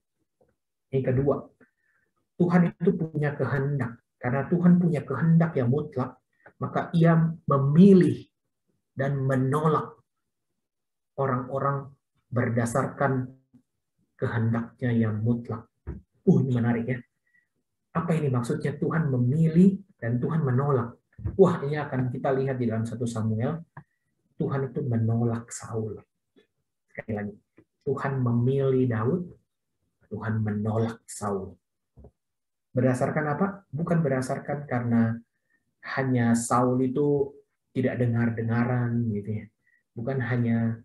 Yang kedua, Tuhan itu punya kehendak. Karena Tuhan punya kehendak yang mutlak, maka ia memilih dan menolak orang-orang berdasarkan kehendaknya yang mutlak. Ini menarik ya. Apa ini maksudnya? Tuhan memilih dan Tuhan menolak. Wah, ini akan kita lihat di dalam 1 Samuel. Tuhan itu menolak Saul. Sekali lagi, Tuhan memilih Daud, Tuhan menolak Saul. Berdasarkan apa? Bukan berdasarkan karena hanya Saul itu tidak dengar-dengaran gitu ya. Bukan hanya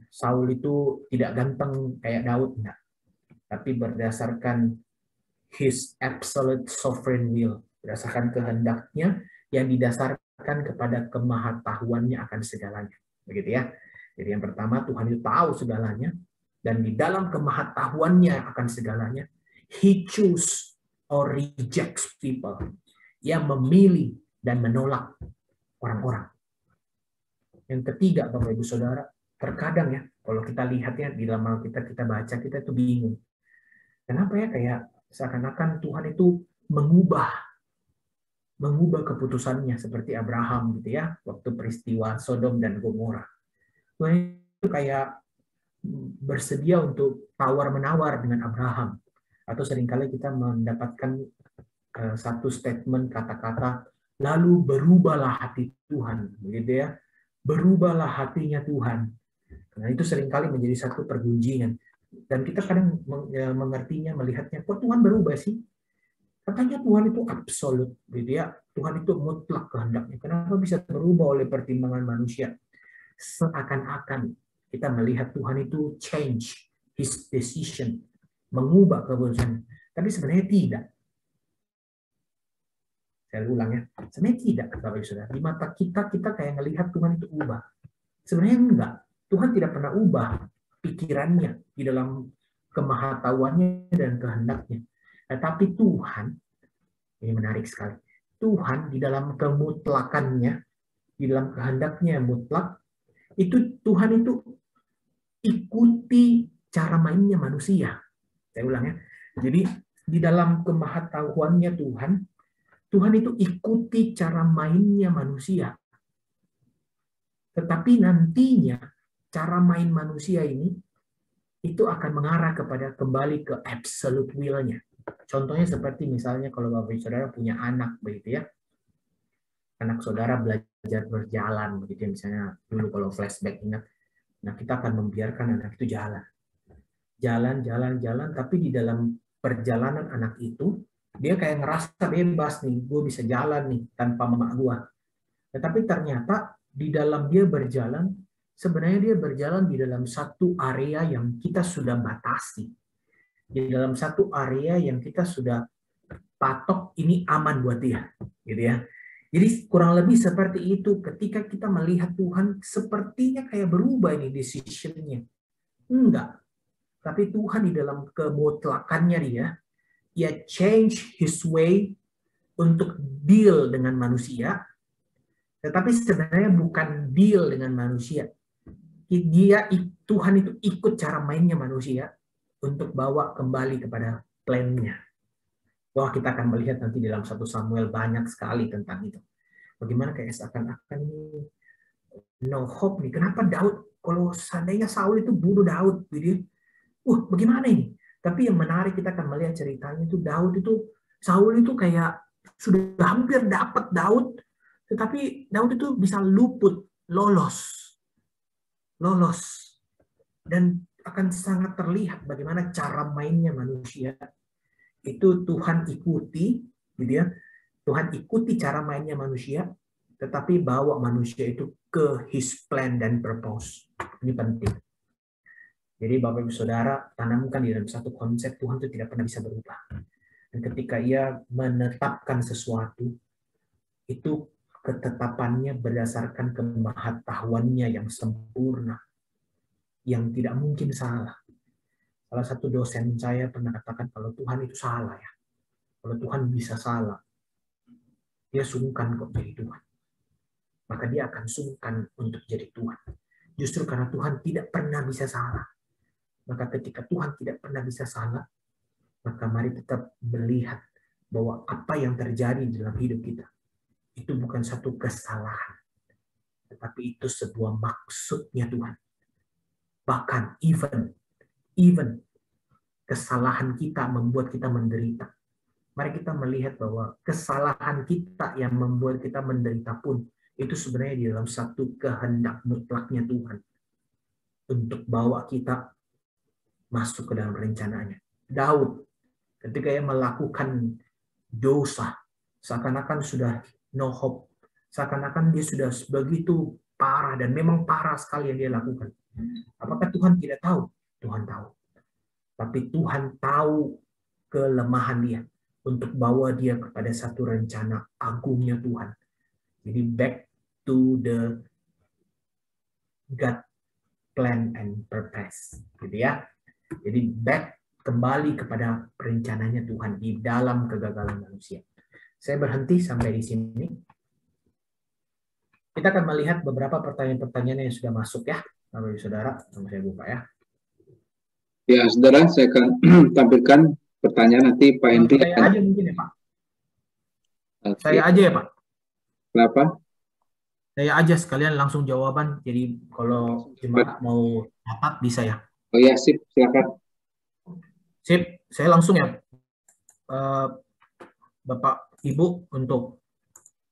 Saul itu tidak ganteng kayak Daud, enggak. Tapi berdasarkan his absolute sovereign will, berdasarkan kehendaknya yang didasarkan kepada kemahatauannya akan segalanya. Begitu ya. Jadi yang pertama, Tuhan itu tahu segalanya, dan di dalam kemahatauannya akan segalanya, he choose or rejects people. Ia memilih dan menolak orang-orang. Yang ketiga, Bapak Ibu Saudara, terkadang ya, kalau kita lihatnya di dalam Alkitab kita baca, kita itu bingung. Kenapa ya kayak seakan-akan Tuhan itu mengubah keputusannya seperti Abraham gitu ya, waktu peristiwa Sodom dan Gomora. Tuhan itu kayak bersedia untuk tawar-menawar dengan Abraham. Atau seringkali kita mendapatkan satu statement kata-kata, lalu berubahlah hati Tuhan, begitu ya. Berubahlah hatinya Tuhan. Nah, itu seringkali menjadi satu pergunjingan. Dan kita kadang mengertinya, melihatnya, kok Tuhan berubah sih? Katanya Tuhan itu absolut, gitu ya. Tuhan itu mutlak kehendaknya. Kenapa bisa berubah oleh pertimbangan manusia? Seakan-akan kita melihat Tuhan itu change his decision, mengubah keputusan. Tapi sebenarnya tidak. Saya ulang ya. Sebenarnya tidak, Bapak Ibu Saudara. Di mata kita kayak melihat Tuhan itu ubah. Sebenarnya enggak. Tuhan tidak pernah ubah pikirannya di dalam kemahatauannya dan kehendaknya. Tetapi Tuhan, ini menarik sekali, Tuhan di dalam kemutlakannya, di dalam kehendaknya mutlak, itu Tuhan itu ikuti cara mainnya manusia. Saya ulang ya. Jadi di dalam kemahatauannya Tuhan itu ikuti cara mainnya manusia. Tetapi nantinya cara main manusia ini itu akan mengarah kepada kembali ke absolute will-nya. Contohnya seperti misalnya kalau Bapak Ibu Saudara punya anak begitu ya. Anak saudara belajar berjalan begitu ya, misalnya dulu kalau flashback ingat. Nah, kita akan membiarkan anak itu jalan. Jalan, tapi di dalam perjalanan anak itu dia kayak ngerasa bebas nih, gue bisa jalan nih tanpa mama gue. Tetapi ternyata di dalam dia berjalan, sebenarnya dia berjalan di dalam satu area yang kita sudah batasi. Di dalam satu area yang kita sudah patok ini aman buat dia, gitu ya. Jadi kurang lebih seperti itu ketika kita melihat Tuhan sepertinya kayak berubah ini decision-nya. Enggak. Tapi Tuhan di dalam kemutlakannya dia change his way untuk deal dengan manusia. Tetapi sebenarnya bukan deal dengan manusia. Tuhan itu ikut cara mainnya manusia untuk bawa kembali kepada plan-nya. Wah, kita akan melihat nanti dalam 1 Samuel banyak sekali tentang itu. Bagaimana kayak seakan-akan no hope nih. Kenapa Daud, kalau seandainya Saul itu bunuh Daud, gitu. Bagaimana ini? Tapi yang menarik kita akan melihat ceritanya itu Saul itu kayak sudah hampir dapat Daud, tetapi Daud itu bisa luput, lolos. Dan akan sangat terlihat bagaimana cara mainnya manusia. Itu Tuhan ikuti, gitu ya. Tuhan ikuti cara mainnya manusia, tetapi bawa manusia itu ke his plan dan purpose. Ini penting. Jadi Bapak Ibu Saudara, tanamkan di dalam satu konsep Tuhan itu tidak pernah bisa berubah. Dan ketika ia menetapkan sesuatu, itu ketetapannya berdasarkan kemahatauannya yang sempurna, yang tidak mungkin salah. Salah satu dosen saya pernah katakan kalau Tuhan itu salah ya. Kalau Tuhan bisa salah, dia sungkan kok jadi Tuhan. Maka dia akan sungkan untuk jadi Tuhan. Justru karena Tuhan tidak pernah bisa salah. Maka ketika Tuhan tidak pernah bisa salah, maka mari tetap melihat bahwa apa yang terjadi dalam hidup kita itu bukan satu kesalahan, tetapi itu sebuah maksudnya Tuhan. Bahkan even kesalahan kita membuat kita menderita. Mari kita melihat bahwa kesalahan kita yang membuat kita menderita pun itu sebenarnya di dalam satu kehendak mutlaknya Tuhan untuk bawa kita masuk ke dalam rencananya. Daud ketika ia melakukan dosa, seakan-akan sudah no hope, seakan-akan dia sudah begitu parah dan memang parah sekali yang dia lakukan. Apakah Tuhan tidak tahu? Tuhan tahu. Tapi Tuhan tahu kelemahan dia untuk bawa dia kepada satu rencana agungnya Tuhan. Jadi back to the God plan and purpose, gitu ya. Jadi kembali kepada rencananya Tuhan di dalam kegagalan manusia. Saya berhenti sampai di sini. Kita akan melihat beberapa pertanyaan-pertanyaan yang sudah masuk ya. Bapak Ibu Saudara, saya buka ya. Ya, saudara, saya akan tampilkan pertanyaan nanti Pak Henry. Saya aja mungkin ya Pak. Okay. Saya aja ya Pak. Kenapa? Saya aja sekalian langsung jawaban. Jadi kalau jemaat mau dapat bisa ya. Oh ya, sip, silakan. Sip, saya langsung ya. Bapak Ibu untuk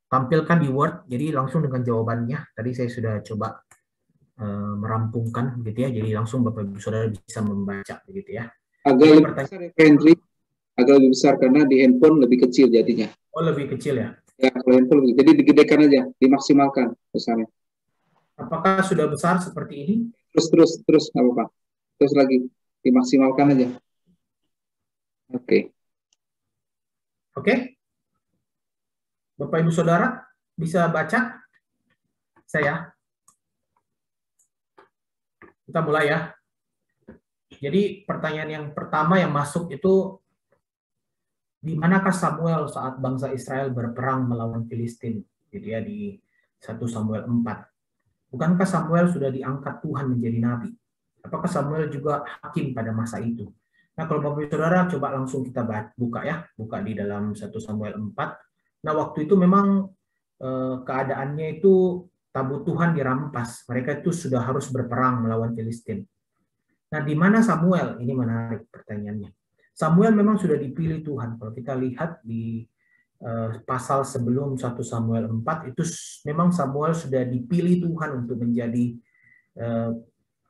tampilkan di Word. Jadi langsung dengan jawabannya. Tadi saya sudah coba merampungkan gitu ya. Jadi langsung Bapak Ibu Saudara bisa membaca begitu ya. Agak lebih besar ya, Henry. Agak lebih besar karena di handphone lebih kecil jadinya. Oh, lebih kecil ya? Ya, kalau handphone lebih. Jadi digedekan aja, dimaksimalkan besarnya. Apakah sudah besar seperti ini? Terus, nggak apa-apa. Terus lagi, dimaksimalkan aja. Oke. Oke. Bapak Ibu Saudara bisa baca? Saya. Kita mulai ya. Jadi pertanyaan yang pertama yang masuk itu, di manakah Samuel saat bangsa Israel berperang melawan Filistin? Gitu ya, di 1 Samuel 4. Bukankah Samuel sudah diangkat Tuhan menjadi nabi? Apakah Samuel juga hakim pada masa itu? Nah, kalau Bapak Ibu Saudara coba langsung kita buka ya, buka di dalam 1 Samuel 4. Nah, waktu itu memang keadaannya itu tabut Tuhan dirampas. Mereka itu sudah harus berperang melawan Filistin. Nah, di mana Samuel? Ini menarik pertanyaannya. Samuel memang sudah dipilih Tuhan. Kalau kita lihat di pasal sebelum 1 Samuel 4, itu memang Samuel sudah dipilih Tuhan untuk menjadi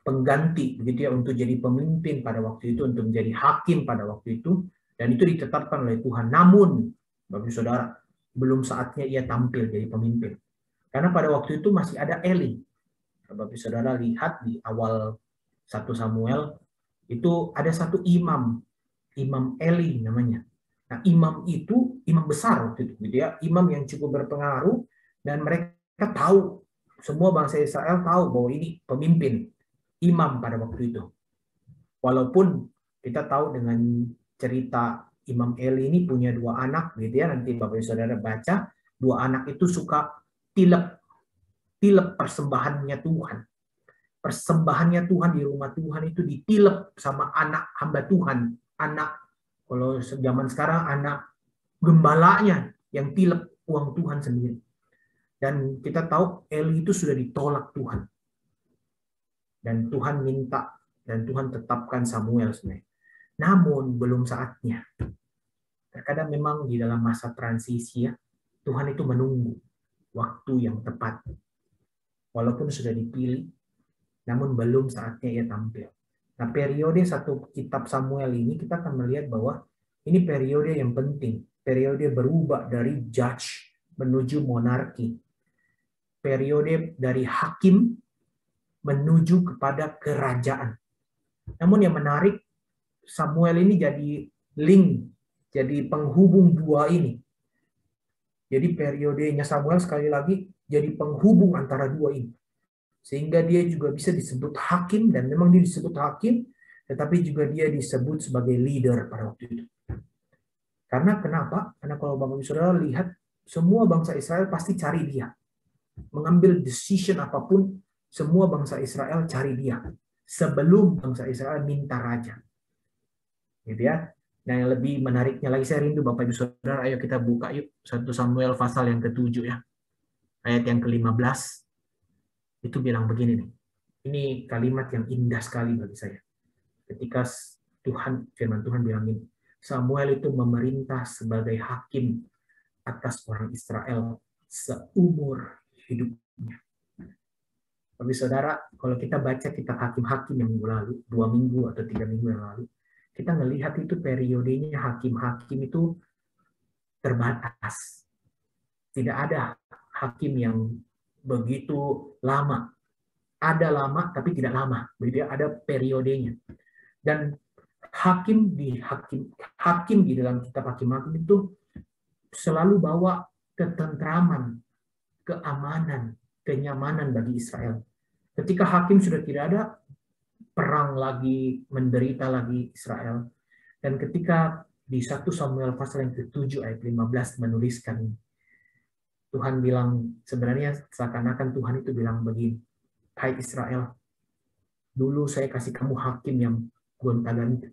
pengganti, begitu ya, untuk jadi pemimpin pada waktu itu, untuk menjadi hakim pada waktu itu, dan itu ditetapkan oleh Tuhan. Namun, Bapak Saudara, belum saatnya ia tampil jadi pemimpin. Karena pada waktu itu masih ada Eli. Bapak Saudara lihat di awal 1 Samuel, itu ada satu imam, Imam Eli namanya. Nah, imam itu imam besar waktu itu, gitu ya, imam yang cukup berpengaruh, dan mereka tahu, semua bangsa Israel tahu bahwa ini pemimpin, imam pada waktu itu. Walaupun kita tahu dengan cerita Imam Eli ini punya 2 anak, gitu ya, nanti Bapak Saudara baca, 2 anak itu suka tilep persembahannya Tuhan. Persembahannya Tuhan di rumah Tuhan itu ditilep sama anak hamba Tuhan, anak, kalau zaman sekarang anak gembalanya yang tilep uang Tuhan sendiri. Dan kita tahu Eli itu sudah ditolak Tuhan. Dan Tuhan minta, dan Tuhan tetapkan Samuel sebenarnya. Namun belum saatnya. Terkadang memang di dalam masa transisi ya, Tuhan itu menunggu waktu yang tepat. Walaupun sudah dipilih, namun belum saatnya ia tampil. Nah, periode 1 kitab Samuel ini kita akan melihat bahwa ini periode yang penting. Periode berubah dari judge menuju monarki. Periode dari hakim menuju kepada kerajaan. Namun yang menarik, Samuel ini jadi link, jadi penghubung 2 ini. Jadi periodenya Samuel sekali lagi jadi penghubung antara 2 ini. Sehingga dia juga bisa disebut hakim, dan memang dia disebut hakim, tetapi juga dia disebut sebagai leader pada waktu itu. Karena kenapa? Karena kalau Bapak Ibu Saudara lihat, semua bangsa Israel pasti cari dia. Mengambil decision apapun, semua bangsa Israel cari dia. Sebelum bangsa Israel minta raja. Gitu ya. Nah, yang lebih menariknya lagi, saya rindu Bapak Ibu Saudara, ayo kita buka yuk 1 Samuel pasal yang ke-7 ya. Ayat yang ke-15. Itu bilang begini nih. Ini kalimat yang indah sekali bagi saya. Ketika firman Tuhan bilang ini, Samuel itu memerintah sebagai hakim atas orang Israel seumur hidupnya. Bapak Saudara, kalau kita baca kitab hakim-hakim yang lalu, 2 minggu atau 3 minggu yang lalu, kita melihat itu periodenya hakim-hakim itu terbatas. Tidak ada hakim yang begitu lama. Ada lama tapi tidak lama, begitu ya, ada periodenya. Dan hakim di dalam kitab hakim-hakim itu selalu bawa ketentraman, keamanan, kenyamanan bagi Israel. Ketika hakim sudah tidak ada, perang lagi, menderita lagi Israel. Dan ketika di 1 Samuel pasal yang ke-7 ayat 15 menuliskan, Tuhan bilang, sebenarnya seakan-akan Tuhan itu bilang begini, hai Israel, Dulu saya kasih kamu hakim yang gonta-ganti.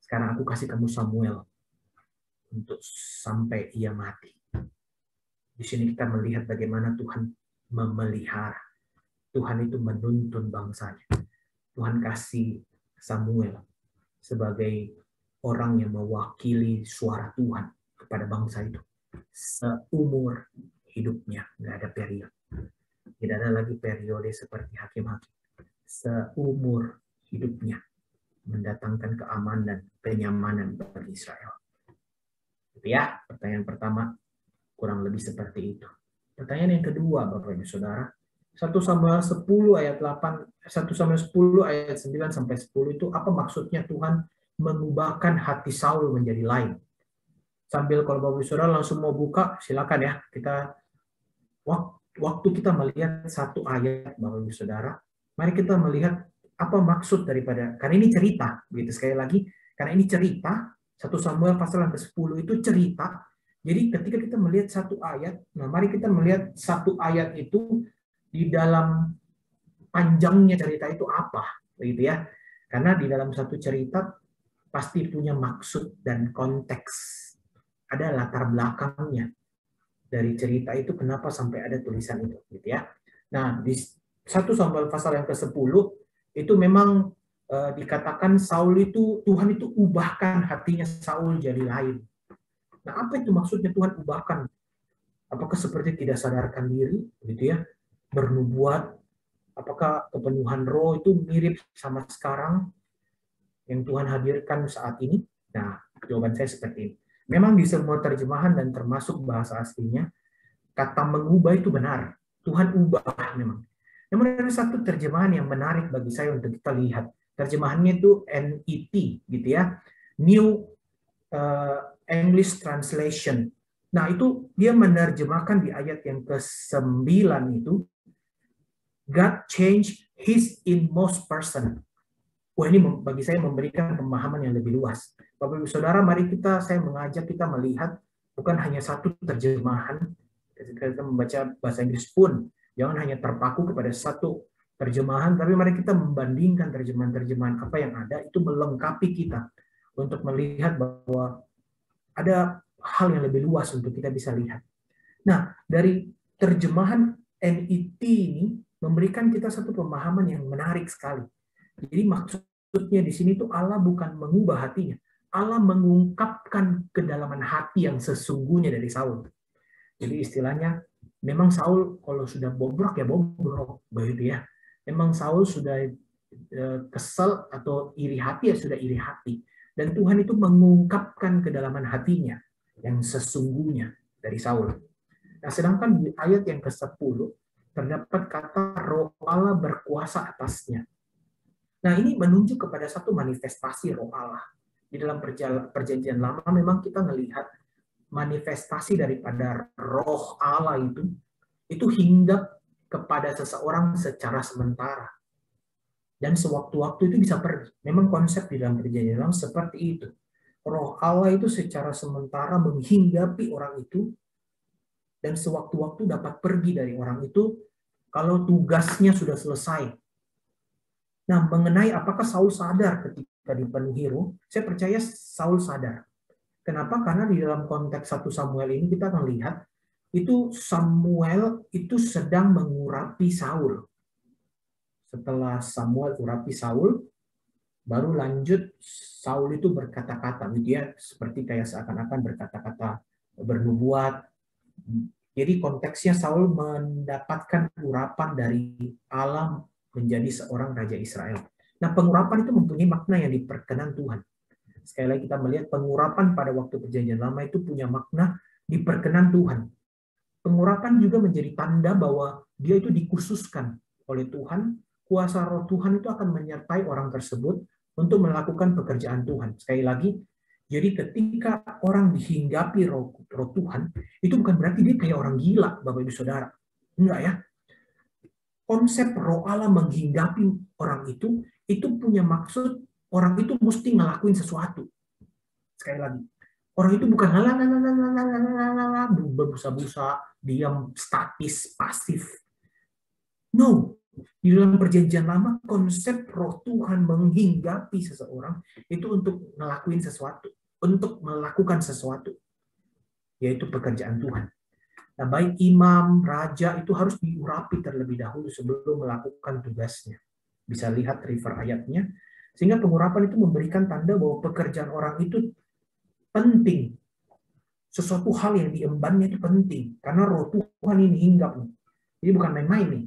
Sekarang aku kasih kamu Samuel untuk sampai ia mati. Di sini kita melihat bagaimana Tuhan memelihara. Tuhan itu menuntun bangsanya. Tuhan kasih Samuel sebagai orang yang mewakili suara Tuhan kepada bangsa itu. Seumur hidupnya, nggak ada periode. Tidak ada lagi periode seperti hakim-hakim. Seumur hidupnya mendatangkan keamanan dan kenyamanan bagi Israel. Itu ya, pertanyaan pertama kurang lebih seperti itu. Pertanyaan yang kedua, Bapak Ibu Saudara, 1 Samuel 10 ayat 8, 1 Samuel 10 ayat 9 sampai 10 itu apa maksudnya Tuhan mengubahkan hati Saul menjadi lain? Sambil kalau Bapak Ibu Saudara langsung mau buka, silakan ya. Kita waktu kita melihat satu ayat, Bapak Ibu Saudara, mari kita melihat apa maksud daripada, karena ini cerita, begitu sekali lagi, karena ini cerita, 1 Samuel pasal yang ke-10 itu cerita. Jadi ketika kita melihat satu ayat, nah mari kita melihat satu ayat itu di dalam panjangnya cerita itu apa, begitu ya. Karena di dalam satu cerita pasti punya maksud dan konteks. Ada latar belakangnya dari cerita itu kenapa sampai ada tulisan itu, gitu ya. Nah, di 1 Samuel pasal yang ke-10 itu memang dikatakan Saul itu, Tuhan itu ubahkan hatinya Saul jadi lain. Nah, apa itu maksudnya Tuhan ubahkan? Apakah seperti tidak sadarkan diri, gitu ya, bernubuat? Apakah kepenuhan roh itu mirip sama sekarang yang Tuhan hadirkan saat ini? Nah, jawaban saya seperti ini. Memang di semua terjemahan dan termasuk bahasa aslinya, kata mengubah itu benar. Tuhan ubah memang. Namun ada satu terjemahan yang menarik bagi saya untuk kita lihat. Terjemahannya itu NET, gitu ya. New English Translation. Nah, itu dia menerjemahkan di ayat yang ke-9 itu, God changed his inmost person. Wah, ini bagi saya memberikan pemahaman yang lebih luas. Bapak Ibu Saudara, mari saya mengajak kita melihat bukan hanya satu terjemahan. Ketika kita membaca bahasa Inggris pun, jangan hanya terpaku kepada satu terjemahan, tapi mari kita membandingkan terjemahan-terjemahan apa yang ada, itu melengkapi kita untuk melihat bahwa ada hal yang lebih luas untuk kita bisa lihat. Nah, dari terjemahan NET ini memberikan kita satu pemahaman yang menarik sekali. Jadi maksudnya di sini tuh Allah bukan mengubah hatinya, Allah mengungkapkan kedalaman hati yang sesungguhnya dari Saul. Jadi istilahnya, memang Saul kalau sudah bobrok ya bobrok, begitu ya. Memang Saul sudah kesel atau iri hati ya sudah iri hati. Dan Tuhan itu mengungkapkan kedalaman hatinya yang sesungguhnya dari Saul. Nah, sedangkan di ayat yang ke-10 terdapat kata Roh Allah berkuasa atasnya. Nah, ini menunjuk kepada satu manifestasi Roh Allah. Di dalam perjanjian lama memang kita melihat manifestasi daripada Roh Allah itu hinggap kepada seseorang secara sementara. Dan sewaktu-waktu itu bisa pergi. Memang konsep di dalam perjanjian lama seperti itu. Roh Allah itu secara sementara menghinggapi orang itu, dan sewaktu-waktu dapat pergi dari orang itu kalau tugasnya sudah selesai. Nah, mengenai apakah Saul sadar ketika dipenuhi roh, saya percaya Saul sadar. Kenapa? Karena di dalam konteks 1 Samuel ini kita akan lihat itu Samuel itu sedang mengurapi Saul. Setelah Samuel urapi Saul, baru lanjut Saul itu berkata-kata, dia seperti kayak seakan-akan berkata-kata bernubuat. Jadi konteksnya Saul mendapatkan urapan dari Allah menjadi seorang raja Israel. Nah, pengurapan itu mempunyai makna yang diperkenan Tuhan. Sekali lagi kita melihat pengurapan pada waktu perjanjian lama itu punya makna diperkenan Tuhan. Pengurapan juga menjadi tanda bahwa dia itu dikhususkan oleh Tuhan. Kuasa roh Tuhan itu akan menyertai orang tersebut untuk melakukan pekerjaan Tuhan. Sekali lagi, jadi ketika orang dihinggapi roh Tuhan, itu bukan berarti dia kayak orang gila, Bapak Ibu Saudara. Enggak ya. Konsep roh Allah menghinggapi orang itu punya maksud orang itu mesti ngelakuin sesuatu. Sekali lagi, orang itu bukan berbusa-busa, diam, statis, pasif. No, Di dalam perjanjian lama, konsep roh Tuhan menghinggapi seseorang itu untuk melakukan sesuatu, yaitu pekerjaan Tuhan. Nah, baik imam, raja itu harus diurapi terlebih dahulu sebelum melakukan tugasnya. Bisa lihat refer ayatnya. Sehingga pengurapan itu memberikan tanda bahwa pekerjaan orang itu penting. Sesuatu hal yang diembannya itu penting. Karena roh Tuhan ini hinggap. Jadi bukan main-main nih.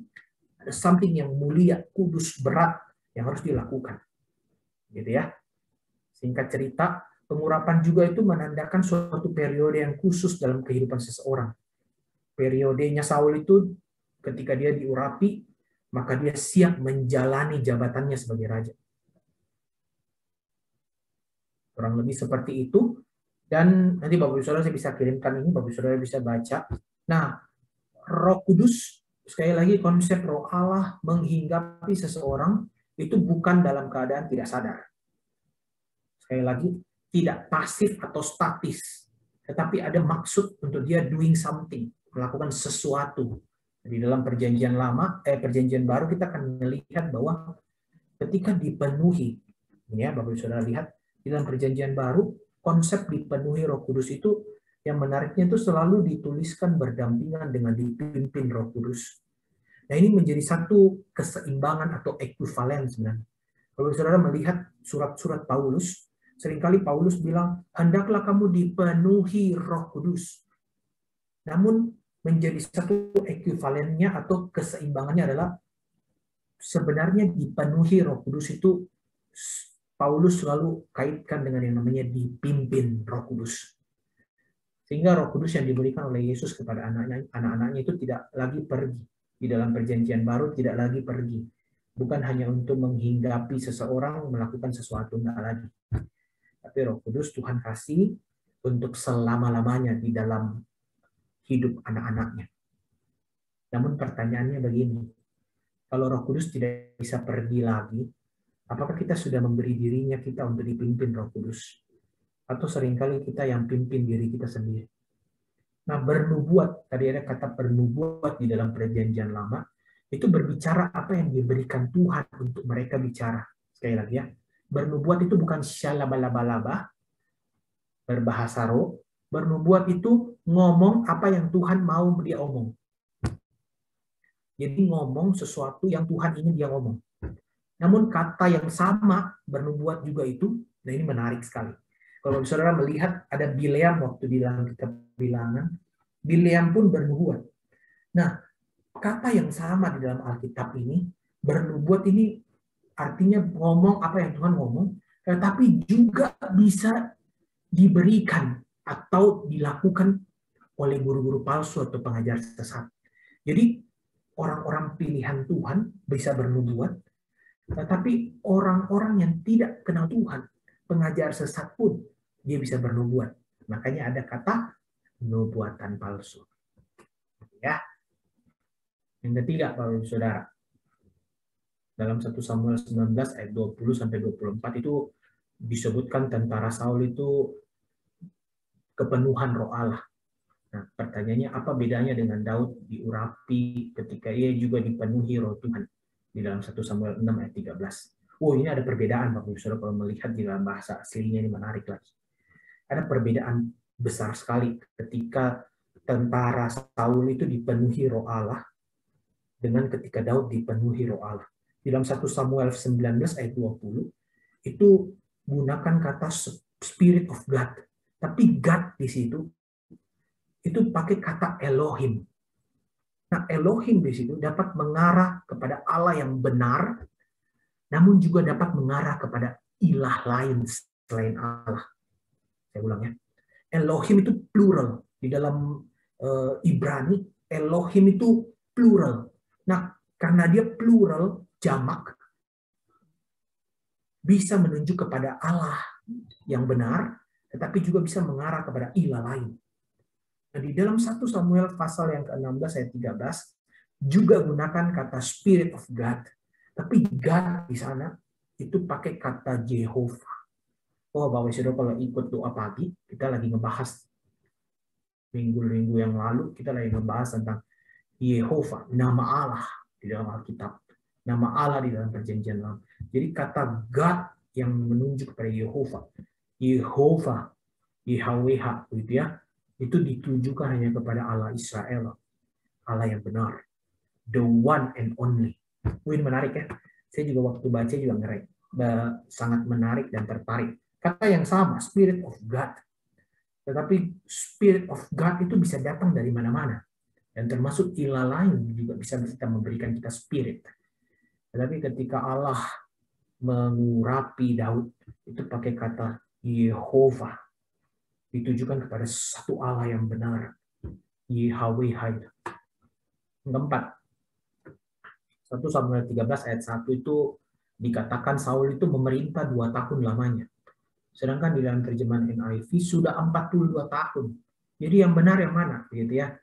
Ada something yang mulia, kudus, berat yang harus dilakukan. Gitu ya. Singkat cerita, pengurapan juga itu menandakan suatu periode yang khusus dalam kehidupan seseorang. Periodenya Saul itu ketika dia diurapi, maka dia siap menjalani jabatannya sebagai raja. Kurang lebih seperti itu. Dan nanti Bapak Ibu Saudara saya bisa kirimkan ini, Bapak Ibu Saudara bisa baca. Nah, Roh Kudus, sekali lagi konsep Roh Allah menghinggapi seseorang itu bukan dalam keadaan tidak sadar. Sekali lagi, tidak pasif atau statis, tetapi ada maksud untuk dia doing something, melakukan sesuatu. Di dalam perjanjian lama, perjanjian baru kita akan melihat bahwa ketika dipenuhi, ya Bapak Ibu Saudara lihat di dalam perjanjian baru konsep dipenuhi Roh Kudus itu yang menariknya itu selalu dituliskan berdampingan dengan dipimpin Roh Kudus. Nah, ini menjadi satu keseimbangan atau ekuivalen sebenarnya. Kalau Saudara melihat surat-surat Paulus, seringkali Paulus bilang, hendaklah kamu dipenuhi Roh Kudus. Namun menjadi satu ekuivalennya atau keseimbangannya adalah sebenarnya dipenuhi Roh Kudus itu Paulus selalu kaitkan dengan yang namanya dipimpin Roh Kudus. Sehingga Roh Kudus yang diberikan oleh Yesus kepada anak-anaknya itu tidak lagi pergi. Di dalam perjanjian baru tidak lagi pergi. Bukan hanya untuk menghinggapi seseorang melakukan sesuatu, enggak lagi. Tapi Roh Kudus Tuhan kasih untuk selama-lamanya di dalam hidup anak-anaknya. Namun pertanyaannya begini, kalau Roh Kudus tidak bisa pergi lagi, apakah kita sudah memberi dirinya kita untuk dipimpin Roh Kudus? Atau seringkali kita yang pimpin diri kita sendiri? Nah, bernubuat, tadi ada kata bernubuat di dalam perjanjian lama, itu berbicara apa yang diberikan Tuhan untuk mereka bicara. Sekali lagi ya, bernubuat itu bukan syalabalaba-laba, berbahasa roh. Bernubuat itu ngomong apa yang Tuhan mau dia omong. Jadi ngomong sesuatu yang Tuhan ingin dia ngomong. Namun kata yang sama bernubuat juga itu, nah ini menarik sekali. Kalau saudara melihat ada Bileam waktu di dalam kitab Bilangan, Bileam pun bernubuat. Nah, kata yang sama di dalam Alkitab ini, bernubuat ini artinya ngomong apa yang Tuhan ngomong, tetapi juga bisa diberikan atau dilakukan oleh guru-guru palsu atau pengajar sesat. Jadi orang-orang pilihan Tuhan bisa bernubuat, tetapi orang-orang yang tidak kenal Tuhan, pengajar sesat pun, dia bisa bernubuat. Makanya ada kata nubuatan palsu. Ya. Yang ketiga, Bapak Ibu Saudara. Dalam 1 Samuel 19 ayat 20-24 itu disebutkan tentara Saul itu kepenuhan Roh Allah. Nah, pertanyaannya apa bedanya dengan Daud diurapi ketika ia juga dipenuhi Roh Tuhan? Di dalam 1 Samuel 6 ayat 13. Oh, ini ada perbedaan Bapak Ibu Saudara, kalau melihat di dalam bahasa aslinya ini menarik lagi. Ada perbedaan besar sekali ketika tentara Saul itu dipenuhi Roh Allah dengan ketika Daud dipenuhi Roh Allah. Di dalam 1 Samuel 19 ayat 20 itu gunakan kata Spirit of God. Tapi God di situ itu pakai kata Elohim. Nah, Elohim di situ dapat mengarah kepada Allah yang benar, namun juga dapat mengarah kepada ilah lain selain Allah. Saya ulang ya. Elohim itu plural. Di dalam Ibrani, Elohim itu plural. Nah, karena dia plural, jamak, bisa menunjuk kepada Allah yang benar, tetapi juga bisa mengarah kepada ilah lain. Nah, di dalam 1 Samuel pasal yang ke-16 ayat 13 juga gunakan kata Spirit of God. Tapi God di sana itu pakai kata Jehovah. Oh, Bapak Saudara, kalau ikut doa pagi, kita lagi ngebahas minggu-minggu yang lalu, kita lagi ngebahas tentang Yehovah, nama Allah di dalam Alkitab. nama Allah di dalam perjanjian lama. Jadi kata God yang menunjuk kepada Yehova, Yahweh, gitu ya, itu ditujukan hanya kepada Allah Israel, Allah yang benar, the one and only. Ini menarik ya. Saya juga waktu baca juga sangat menarik dan tertarik. Kata yang sama, Spirit of God. Tetapi Spirit of God itu bisa datang dari mana-mana. Dan termasuk ilah lain juga bisa memberikan kita spirit. Tetapi ketika Allah mengurapi Daud, itu pakai kata Yehova. Ditujukan kepada satu Allah yang benar. Yahweh. Yang keempat, 1 Samuel 13 ayat 1 itu dikatakan Saul itu memerintah 2 tahun lamanya. Sedangkan di dalam terjemahan NIV sudah 42 tahun. Jadi yang benar yang mana? Begitu ya.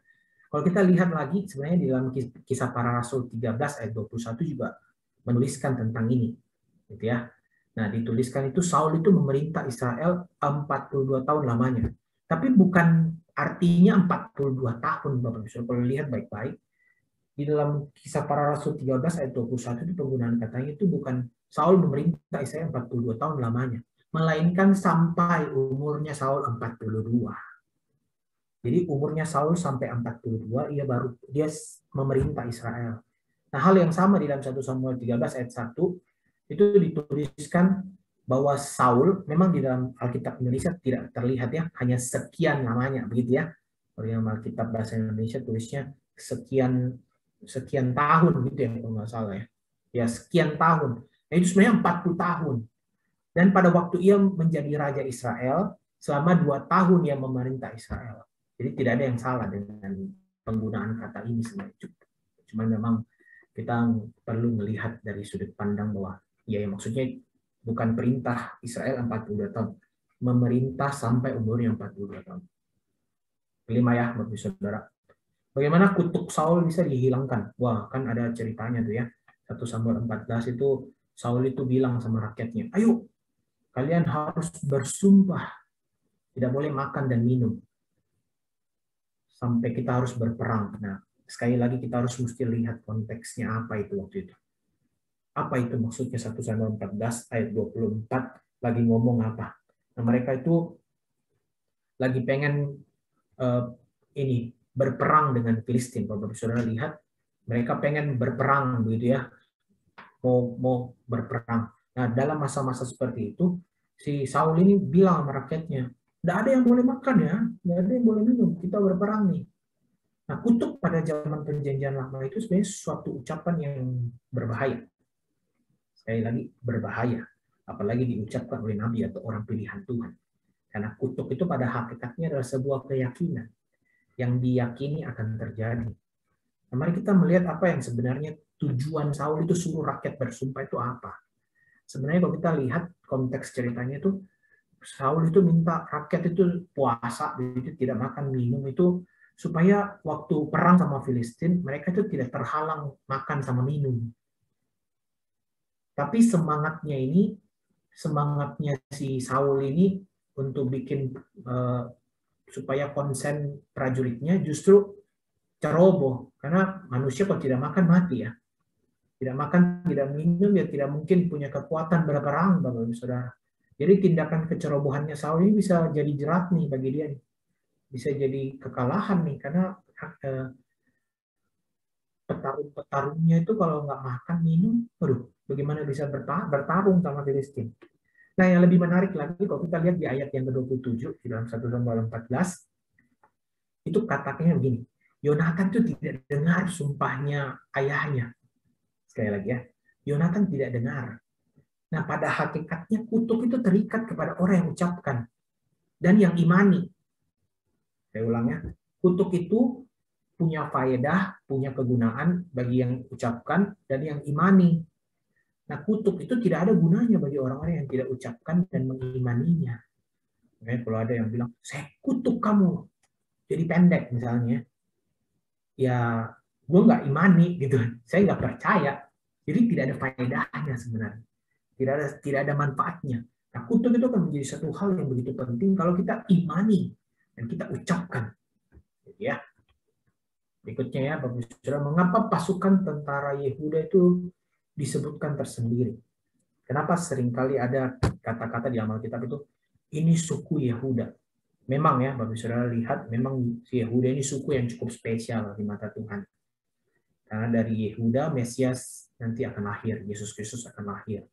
Kalau kita lihat lagi, sebenarnya di dalam Kisah Para Rasul 13 ayat 21 juga menuliskan tentang ini. Gitu ya. Nah, dituliskan itu Saul itu memerintah Israel 42 tahun lamanya. Tapi bukan artinya 42 tahun, Bapak Ibu. Kalau lihat baik-baik, di dalam Kisah Para Rasul 13 ayat 21 itu penggunaan katanya itu bukan Saul memerintah Israel 42 tahun lamanya, melainkan sampai umurnya Saul 42. Jadi umurnya Saul sampai 42, dia memerintah Israel. Nah, hal yang sama di dalam 1 Samuel 13 ayat 1 itu dituliskan bahwa Saul memang di dalam Alkitab Indonesia tidak terlihat ya, hanya sekian lamanya begitu ya. Kalau dalam Alkitab bahasa Indonesia tulisnya sekian tahun gitu ya kalau nggak salah ya. Ya sekian tahun. Nah, itu sebenarnya 40 tahun. Dan pada waktu ia menjadi raja Israel selama 2 tahun ia memerintah Israel. Jadi tidak ada yang salah dengan penggunaan kata ini sebenarnya. Cuma memang kita perlu melihat dari sudut pandang bahwa ya maksudnya bukan perintah Israel 42 tahun, memerintah sampai umurnya 42 tahun. Kelima ya, Bapak Saudara. Bagaimana kutuk Saul bisa dihilangkan? Wah, kan ada ceritanya tuh ya. 1 Samuel 14 itu Saul itu bilang sama rakyatnya, "Ayo, kalian harus bersumpah tidak boleh makan dan minum sampai kita harus berperang." Nah, sekali lagi kita harus mesti lihat konteksnya apa itu waktu itu. Apa itu maksudnya 1 Samuel 14 ayat 24 lagi ngomong apa? Nah, mereka itu lagi pengen ini berperang dengan Filistin. Bapak Saudara lihat, mereka pengen berperang begitu ya. Mau berperang. Nah, dalam masa-masa seperti itu, si Saul ini bilang sama rakyatnya, "Tidak ada yang boleh makan ya, tidak ada yang boleh minum, kita berperang nih." Nah, kutuk pada zaman perjanjian lama itu sebenarnya suatu ucapan yang berbahaya. Sekali lagi, berbahaya. Apalagi diucapkan oleh Nabi atau orang pilihan Tuhan. Karena kutuk itu pada hakikatnya adalah sebuah keyakinan yang diyakini akan terjadi. Nah, mari kita melihat apa yang sebenarnya tujuan Saul itu suruh rakyat bersumpah itu apa. Sebenarnya kalau kita lihat konteks ceritanya itu, Saul itu minta rakyat itu puasa, itu tidak makan minum itu supaya waktu perang sama Filistin mereka itu tidak terhalang makan sama minum. Tapi semangatnya si Saul ini untuk bikin supaya konsen prajuritnya justru ceroboh, karena manusia kalau tidak makan mati ya. Tidak makan, tidak minum, ya tidak mungkin punya kekuatan berperang, Bapak Ibu Saudara. Jadi tindakan kecerobohannya Saul ini bisa jadi jerat nih bagi dia. Bisa jadi kekalahan nih, karena petarung-petarungnya itu kalau nggak makan, minum, aduh, bagaimana bisa bertarung sama Filistin. Nah, yang lebih menarik lagi, kalau kita lihat di ayat yang ke-27, di dalam 1 Samuel 14, itu katakannya begini, Yonatan itu tidak dengar sumpahnya ayahnya. Sekali lagi ya, Yonatan tidak dengar. Nah, pada hakikatnya kutuk itu terikat kepada orang yang ucapkan dan yang imani. Saya ulang ya, kutuk itu punya faedah, punya kegunaan bagi yang ucapkan dan yang imani. Nah, kutuk itu tidak ada gunanya bagi orang-orang yang tidak ucapkan dan mengimaninya. Nah, kalau ada yang bilang, "Saya kutuk kamu jadi pendek," misalnya, ya gue nggak imani gitu, saya nggak percaya. Jadi tidak ada faedahnya sebenarnya, tidak ada manfaatnya. Nah, kutuk itu akan menjadi satu hal yang begitu penting kalau kita imani dan kita ucapkan. Ya. Berikutnya ya, Bapak Saudara, mengapa pasukan tentara Yehuda itu disebutkan tersendiri. Kenapa seringkali ada kata-kata di Alkitab itu, ini suku Yehuda. Memang ya, Bapak Saudara lihat, memang si Yehuda ini suku yang cukup spesial di mata Tuhan. Karena dari Yehuda, Mesias nanti akan lahir, Yesus Kristus akan lahir,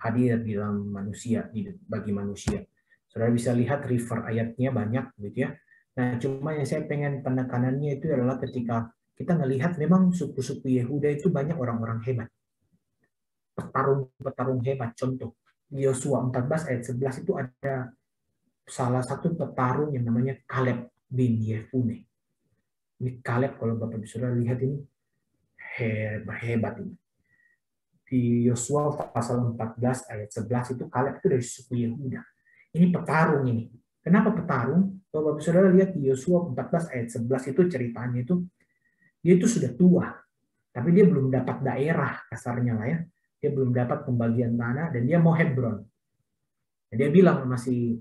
hadir di dalam manusia, bagi manusia. Saudara bisa lihat river ayatnya banyak, gitu ya. Nah, cuma yang saya pengen penekanannya itu adalah ketika kita melihat memang suku-suku Yehuda itu banyak orang-orang hebat. Petarung-petarung hebat. Contoh, Yosua 14 ayat 11 itu ada salah satu petarung yang namanya Kaleb bin Yefune. Ini Kaleb, kalau Bapak Saudara lihat ini, hebat ini. Di Yosua pasal 14 ayat 11 itu Kaleb itu dari suku Yehuda. Ini petarung ini. Kenapa petarung? Kalau Bapak Saudara lihat di Yosua 14 ayat 11 itu ceritanya itu, dia itu sudah tua, tapi dia belum dapat daerah, kasarnya lah ya. Dia belum dapat pembagian tanah dan dia mau Hebron. Dan dia bilang sama si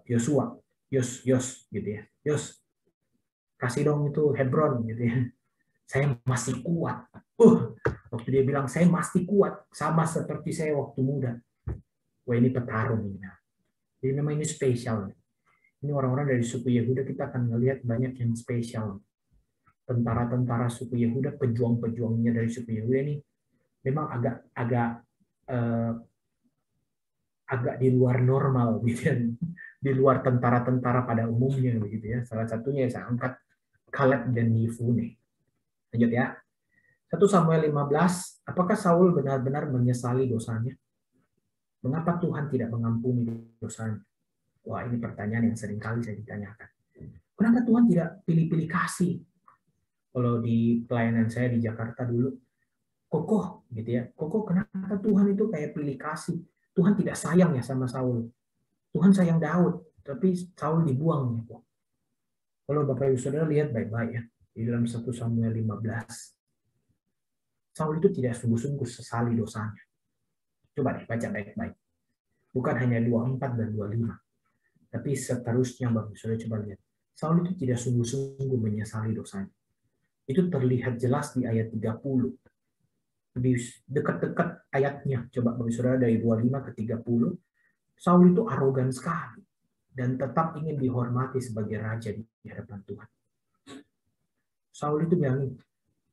Yosua, Yos gitu ya. Yos, kasih dong itu Hebron gitu ya. Saya masih kuat. Waktu dia bilang saya masih kuat, sama seperti saya waktu muda. Wah, ini petarung ini. Jadi memang ini spesial. Ini orang-orang dari suku Yehuda, kita akan melihat banyak yang spesial. Tentara-tentara suku Yehuda, pejuang-pejuangnya dari suku Yehuda ini memang agak di luar normal gitu ya. Di luar tentara-tentara pada umumnya begitu ya. Salah satunya saya angkat Kaleb dan Yefune. Lanjut ya. 1 Samuel 15, apakah Saul benar-benar menyesali dosanya? Mengapa Tuhan tidak mengampuni dosanya? Wah, ini pertanyaan yang sering kali saya ditanyakan. Kenapa Tuhan tidak pilih-pilih kasih? Kalau di pelayanan saya di Jakarta dulu, kokoh gitu ya. Kokoh, kenapa Tuhan itu kayak pilih kasih? Tuhan tidak sayang ya sama Saul. Tuhan sayang Daud, tapi Saul dibuang ya. Kalau Bapak Ibu Saudara lihat baik-baik ya, di dalam 1 Samuel 15. Saul itu tidak sungguh-sungguh sesali dosanya. Coba deh baca baik-baik. Bukan hanya 24 dan 25. Tapi seterusnya Bapak Saudara coba lihat. Saul itu tidak sungguh-sungguh menyesali dosanya. Itu terlihat jelas di ayat 30. Di dekat-dekat ayatnya. Coba Bapak Saudara dari 25 ke 30. Saul itu arogan sekali. Dan tetap ingin dihormati sebagai raja di hadapan Tuhan. Saul itu bilang,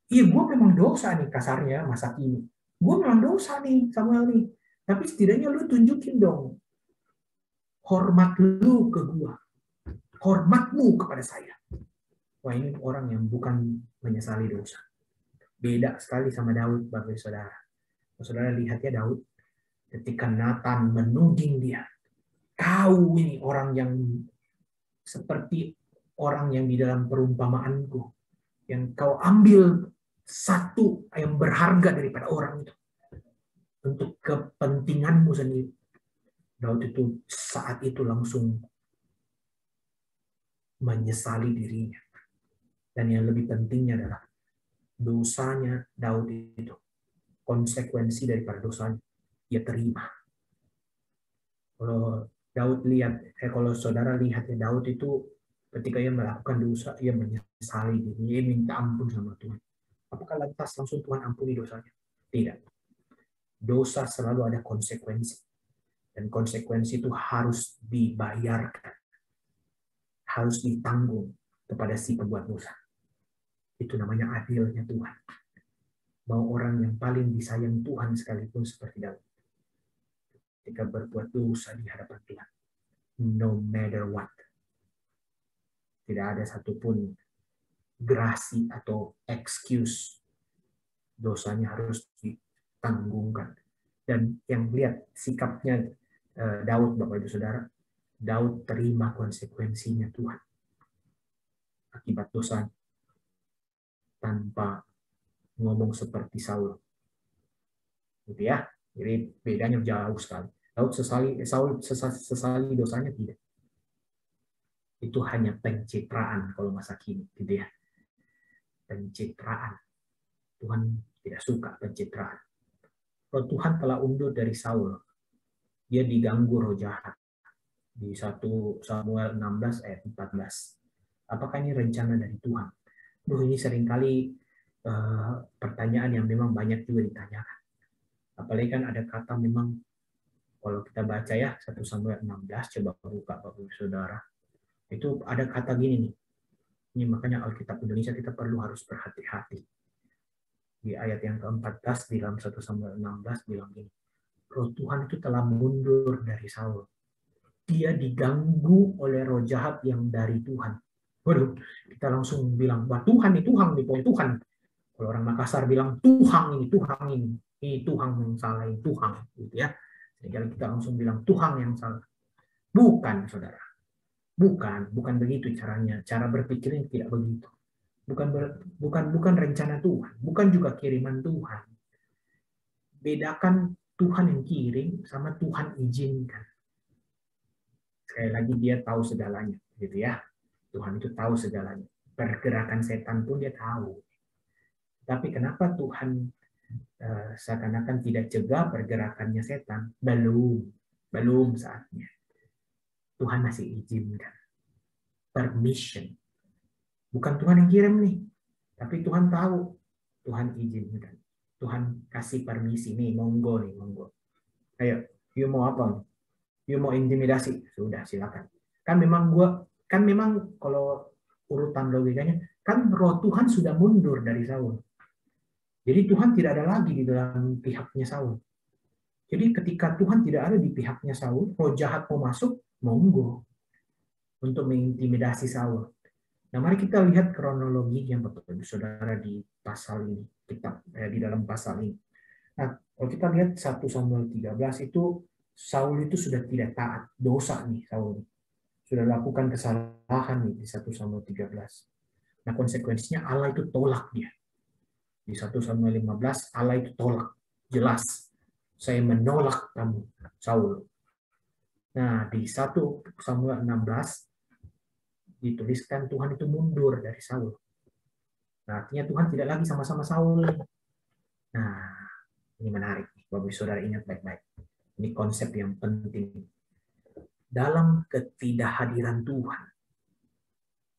iya gue memang dosa nih kasarnya masa kini. Gue memang dosa nih Samuel nih. Tapi setidaknya lu tunjukin dong hormat lu ke gue. Hormatmu kepada saya. Wah, ini orang yang bukan menyesali dosa. Beda sekali sama Daud, Bapak Saudara. Saudara lihat ya Daud. Ketika Nathan menuding dia. Kau ini orang yang seperti orang yang di dalam perumpamaanku. Yang kau ambil satu yang berharga daripada orang itu. Untuk kepentinganmu sendiri. Daud itu saat itu langsung menyesali dirinya. Dan yang lebih pentingnya adalah dosanya Daud itu. Konsekuensi daripada dosanya. Dia terima. Kalau Daud lihat, kalau saudara lihat ya Daud itu ketika ia melakukan dosa, ia menyesali dirinya, ia minta ampun sama Tuhan. Apakah lantas langsung Tuhan ampuni dosanya? Tidak. Dosa selalu ada konsekuensi. Dan konsekuensi itu harus dibayarkan. Harus ditanggung kepada si pembuat dosa. Itu namanya adilnya Tuhan. Mau orang yang paling disayang Tuhan sekalipun seperti Daud. Ketika berbuat dosa di hadapan Tuhan. No matter what. Tidak ada satupun gerasi atau excuse. Dosanya harus ditanggungkan. Dan yang lihat sikapnya Daud, Bapak Ibu Saudara, Daud terima konsekuensinya Tuhan akibat dosa tanpa ngomong seperti Saul, gitu ya. Jadi bedanya jauh sekali. Daud Saul sesali dosanya tidak. Itu hanya pencitraan kalau masa kini, gitu ya. Pencitraan. Tuhan tidak suka pencitraan. Kalau Tuhan telah undur dari Saul, dia diganggu roh jahat. Di 1 Samuel 16 ayat 14. Apakah ini rencana dari Tuhan? Ini seringkali pertanyaan yang memang banyak juga ditanyakan. Apalagi kan ada kata memang, kalau kita baca ya 1 Samuel 16, coba buka Bapak Saudara. Itu ada kata gini nih. Ini makanya Alkitab Indonesia kita perlu harus berhati-hati. Di ayat yang ke-14 di dalam 1 Samuel 16 bilang gini. Roh Tuhan itu telah mundur dari Saul. Dia diganggu oleh roh jahat yang dari Tuhan. Waduh, kita langsung bilang, wah Tuhan nih, Tuhan nih, pokoknya Tuhan. Kalau orang Makassar bilang, Tuhan ini, Tuhan ini Tuhan yang salah, ini Tuhan. Gitu ya. Jadi kita langsung bilang, Tuhan yang salah. Bukan, saudara. Bukan begitu caranya. Cara berpikirnya tidak begitu. Bukan rencana Tuhan. Bukan juga kiriman Tuhan. Bedakan Tuhan yang kirim sama Tuhan izinkan. Sekali lagi dia tahu segalanya, gitu ya. Tuhan itu tahu segalanya. Pergerakan setan pun dia tahu. Tapi kenapa Tuhan seakan-akan tidak cegah pergerakannya setan? Belum saatnya. Tuhan masih izinkan. Permission. Bukan Tuhan yang kirim nih, tapi Tuhan tahu. Tuhan izinkan. Tuhan kasih permisi nih, monggo. Ayo, you mau apa? You mau intimidasi? Sudah, silakan. Kan memang kalau urutan logikanya, kan roh Tuhan sudah mundur dari Saul. Jadi Tuhan tidak ada lagi di dalam pihaknya Saul. Jadi ketika Tuhan tidak ada di pihaknya Saul, roh jahat mau masuk, monggo untuk mengintimidasi Saul. Nah, mari kita lihat kronologi yang Bapak Ibu Saudara di pasal ini, di dalam pasal ini. Nah, kalau kita lihat 1 Samuel 13 itu Saul itu sudah tidak taat, dosa nih Saul. Sudah lakukan kesalahan nih di 1 Samuel 13. Nah, konsekuensinya Allah itu tolak dia. Di 1 Samuel 15 Allah itu tolak. Jelas. Saya menolak kamu, Saul. Nah, di 1 Samuel 16 dituliskan Tuhan itu mundur dari Saul. Nah, artinya Tuhan tidak lagi sama-sama Saul. Nah, ini menarik. Bapak Saudara ingat baik-baik. Ini konsep yang penting. Dalam ketidakhadiran Tuhan,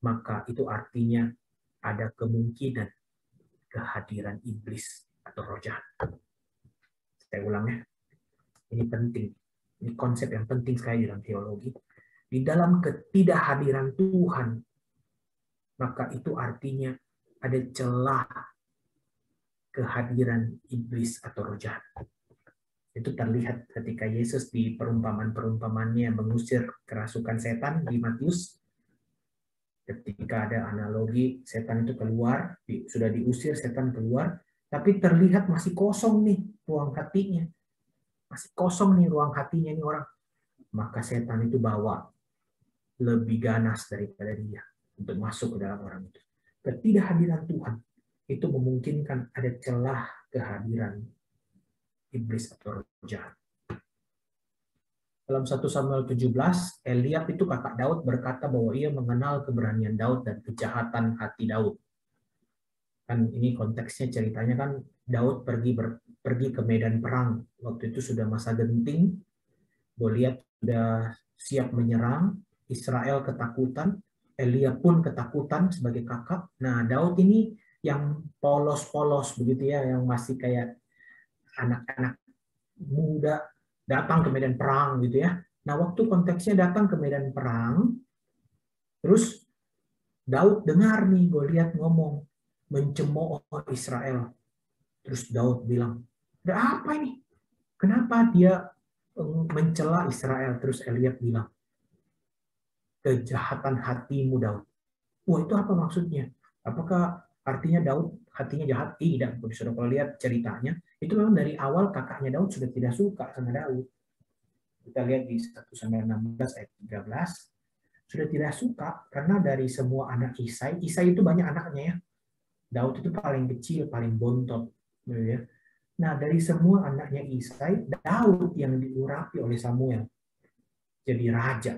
maka itu artinya ada kemungkinan kehadiran iblis atau roh jahat. Saya ulang ya. Ini penting. Ini konsep yang penting sekali dalam teologi. Di dalam ketidakhadiran Tuhan, maka itu artinya ada celah kehadiran iblis atau roh jahat. Itu terlihat ketika Yesus di perumpamaan-perumpamannya mengusir kerasukan setan di Matius. Ketika ada analogi, setan itu keluar, sudah diusir, setan keluar, tapi terlihat masih kosong nih ruang hatinya. Masih kosong nih ruang hatinya nih orang. Maka setan itu bawa lebih ganas daripada dia untuk masuk ke dalam orang itu. Ketidakhadiran Tuhan itu memungkinkan ada celah kehadiran iblis atau roh jahat. Dalam 1 Samuel 17, Eliab itu kakak Daud berkata bahwa ia mengenal keberanian Daud dan kejahatan hati Daud. Kan ini konteksnya ceritanya kan Daud pergi ke medan perang. Waktu itu sudah masa genting. Goliat sudah siap menyerang. Israel ketakutan, Eliab pun ketakutan sebagai kakak. Nah, Daud ini yang polos-polos begitu ya, yang masih kayak anak-anak muda datang ke medan perang gitu ya. Nah, waktu konteksnya datang ke medan perang, terus Daud dengar nih Goliat ngomong mencemooh Israel. Terus Daud bilang, "Ada apa ini? Kenapa dia mencela Israel?" Terus Eliab bilang, "Kejahatan hatimu, Daud." Wah, itu apa maksudnya? Apakah artinya Daud hatinya jahat? Tidak. Saudara kalau lihat ceritanya, itu memang dari awal kakaknya Daud sudah tidak suka sama Daud. Kita lihat di 1 Samuel 16 ayat 13, sudah tidak suka karena dari semua anak Isai itu banyak anaknya ya. Daud itu paling kecil, paling bontot. Ya. Nah, dari semua anaknya Isai, Daud yang diurapi oleh Samuel jadi raja.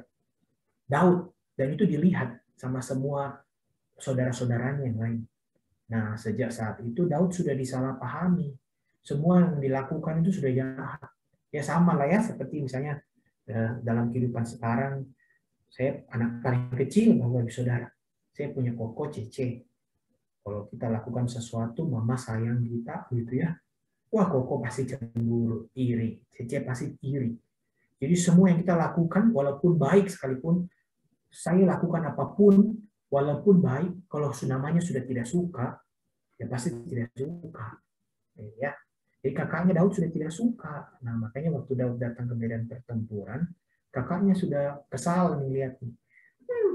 Daud, dan itu dilihat sama semua saudara-saudaranya yang lain. Nah, sejak saat itu Daud sudah disalahpahami. Semua yang dilakukan itu sudah jahat. Ya sama lah ya, seperti misalnya dalam kehidupan sekarang, saya anak paling kecil, Bapak Saudara. Saya punya koko Cece. Kalau kita lakukan sesuatu, mama sayang kita, gitu ya. wah Koko pasti cemburu, iri, Cece pasti iri. Jadi semua yang kita lakukan, walaupun baik sekalipun, saya lakukan apapun, walaupun baik, kalau namanya sudah tidak suka, ya pasti tidak suka. Ya. Jadi kakaknya Daud sudah tidak suka. Nah makanya waktu Daud datang ke medan pertempuran, kakaknya sudah kesal nih lihat nih.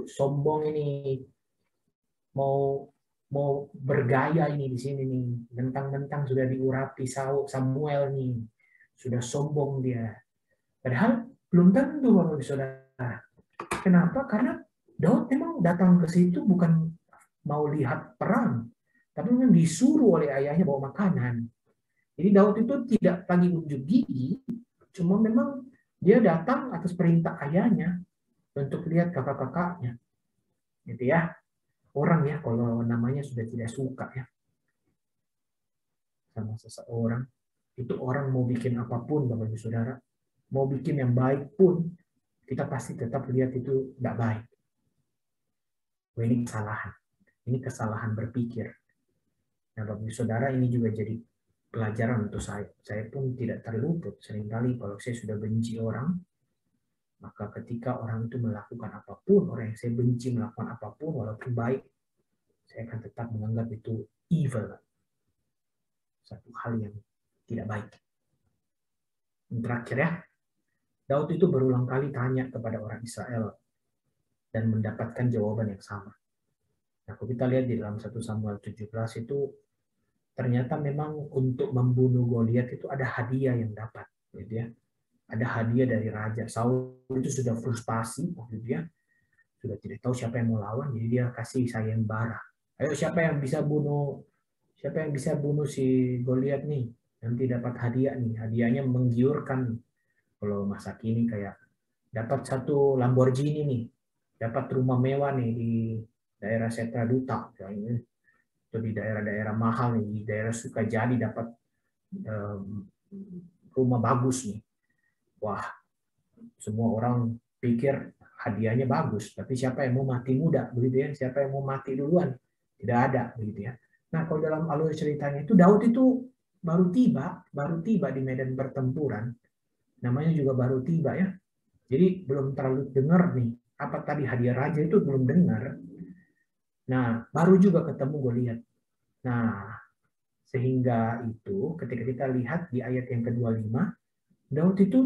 Sombong ini, mau mau bergaya ini di sini nih, mentang-mentang sudah diurapi Samuel nih, sudah sombong dia. Padahal belum tentu Bapak Saudara. Kenapa? Karena Daud memang datang ke situ bukan mau lihat perang, tapi memang disuruh oleh ayahnya bawa makanan. Jadi Daud itu tidak lagi unjuk gigi, cuma memang dia datang atas perintah ayahnya untuk lihat kakak-kakaknya. Gitu ya. Orang ya kalau namanya sudah tidak suka ya sama seseorang, itu orang mau bikin apapun Bapak Ibu Saudara, mau bikin yang baik pun kita pasti tetap lihat itu tidak baik. Ini kesalahan. Ini kesalahan berpikir. Nah, Bapak Ibu Saudara, ini juga jadi pelajaran untuk saya. Saya pun tidak terluput seringkali kalau saya sudah benci orang, maka ketika orang itu melakukan apapun, orang yang saya benci melakukan apapun walaupun baik, saya akan tetap menganggap itu evil. Satu hal yang tidak baik. Yang terakhir ya, Daud itu berulang kali tanya kepada orang Israel dan mendapatkan jawaban yang sama. Nah, kalau kita lihat di dalam 1 Samuel 17 itu ternyata memang untuk membunuh Goliat itu ada hadiah yang dapat, gitu ya. Ada hadiah dari raja. Saul itu sudah frustasi, gitu ya. Sudah tidak tahu siapa yang mau lawan, jadi dia kasih sayembara. Ayo siapa yang bisa bunuh si Goliat nih? Nanti dapat hadiah nih. Hadiahnya menggiurkan. Kalau masa kini kayak dapat satu Lamborghini nih, dapat rumah mewah nih di daerah Setra Duta, atau di daerah-daerah mahal nih, di daerah Sukajadi dapat rumah bagus nih. Wah, semua orang pikir hadiahnya bagus, tapi siapa yang mau mati muda, begitu ya? Siapa yang mau mati duluan? Tidak ada, begitu ya. Nah, kalau dalam alur ceritanya itu Daud itu baru tiba di medan pertempuran. Namanya juga baru tiba ya. Jadi belum terlalu dengar nih apa tadi hadiah raja itu belum dengar. Nah, baru juga ketemu Goliat. Nah, sehingga itu ketika kita lihat di ayat yang ke-25, Daud itu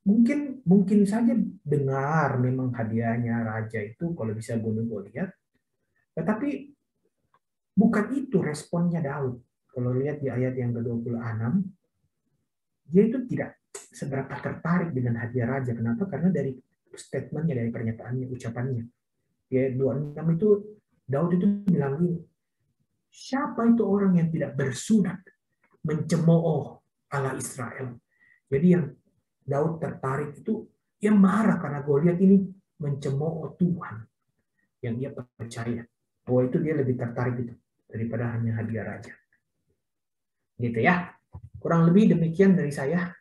mungkin saja dengar memang hadiahnya raja itu kalau bisa bunuh Goliat. Tetapi bukan itu responnya Daud. Kalau lihat di ayat yang ke-26, dia itu tidak seberapa tertarik dengan hadiah raja. Kenapa? Karena dari statementnya, dari pernyataannya, ucapannya. Di ayat 26 itu, Daud itu bilang gini, siapa itu orang yang tidak bersunat mencemooh Allah Israel? Jadi yang Daud tertarik itu, dia marah karena Goliat ini mencemooh Tuhan yang dia percaya. Bahwa itu dia lebih tertarik itu daripada hanya hadiah raja. Gitu ya. Kurang lebih demikian dari saya.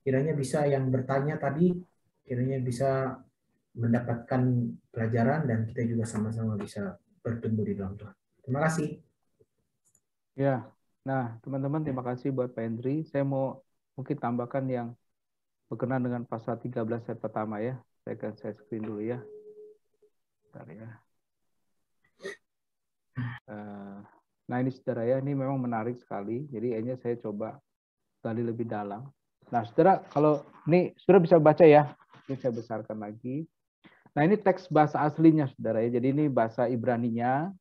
Kiranya bisa yang bertanya tadi, kiranya bisa mendapatkan pelajaran dan kita juga sama-sama bisa bertumbuh di dalam Tuhan. Terima kasih. Ya, nah teman-teman terima kasih buat Pak Hendri. Saya mau mungkin tambahkan yang berkenaan dengan pasal 13 ayat pertama ya. Saya akan share screen dulu ya. Bentar ya. Nah ini saudara ya, ini memang menarik sekali. Jadi akhirnya saya coba gali lebih dalam. Nah saudara, kalau ini saudara bisa baca ya. Ini saya besarkan lagi. Nah ini teks bahasa aslinya saudara ya. Jadi ini bahasa Ibraninya.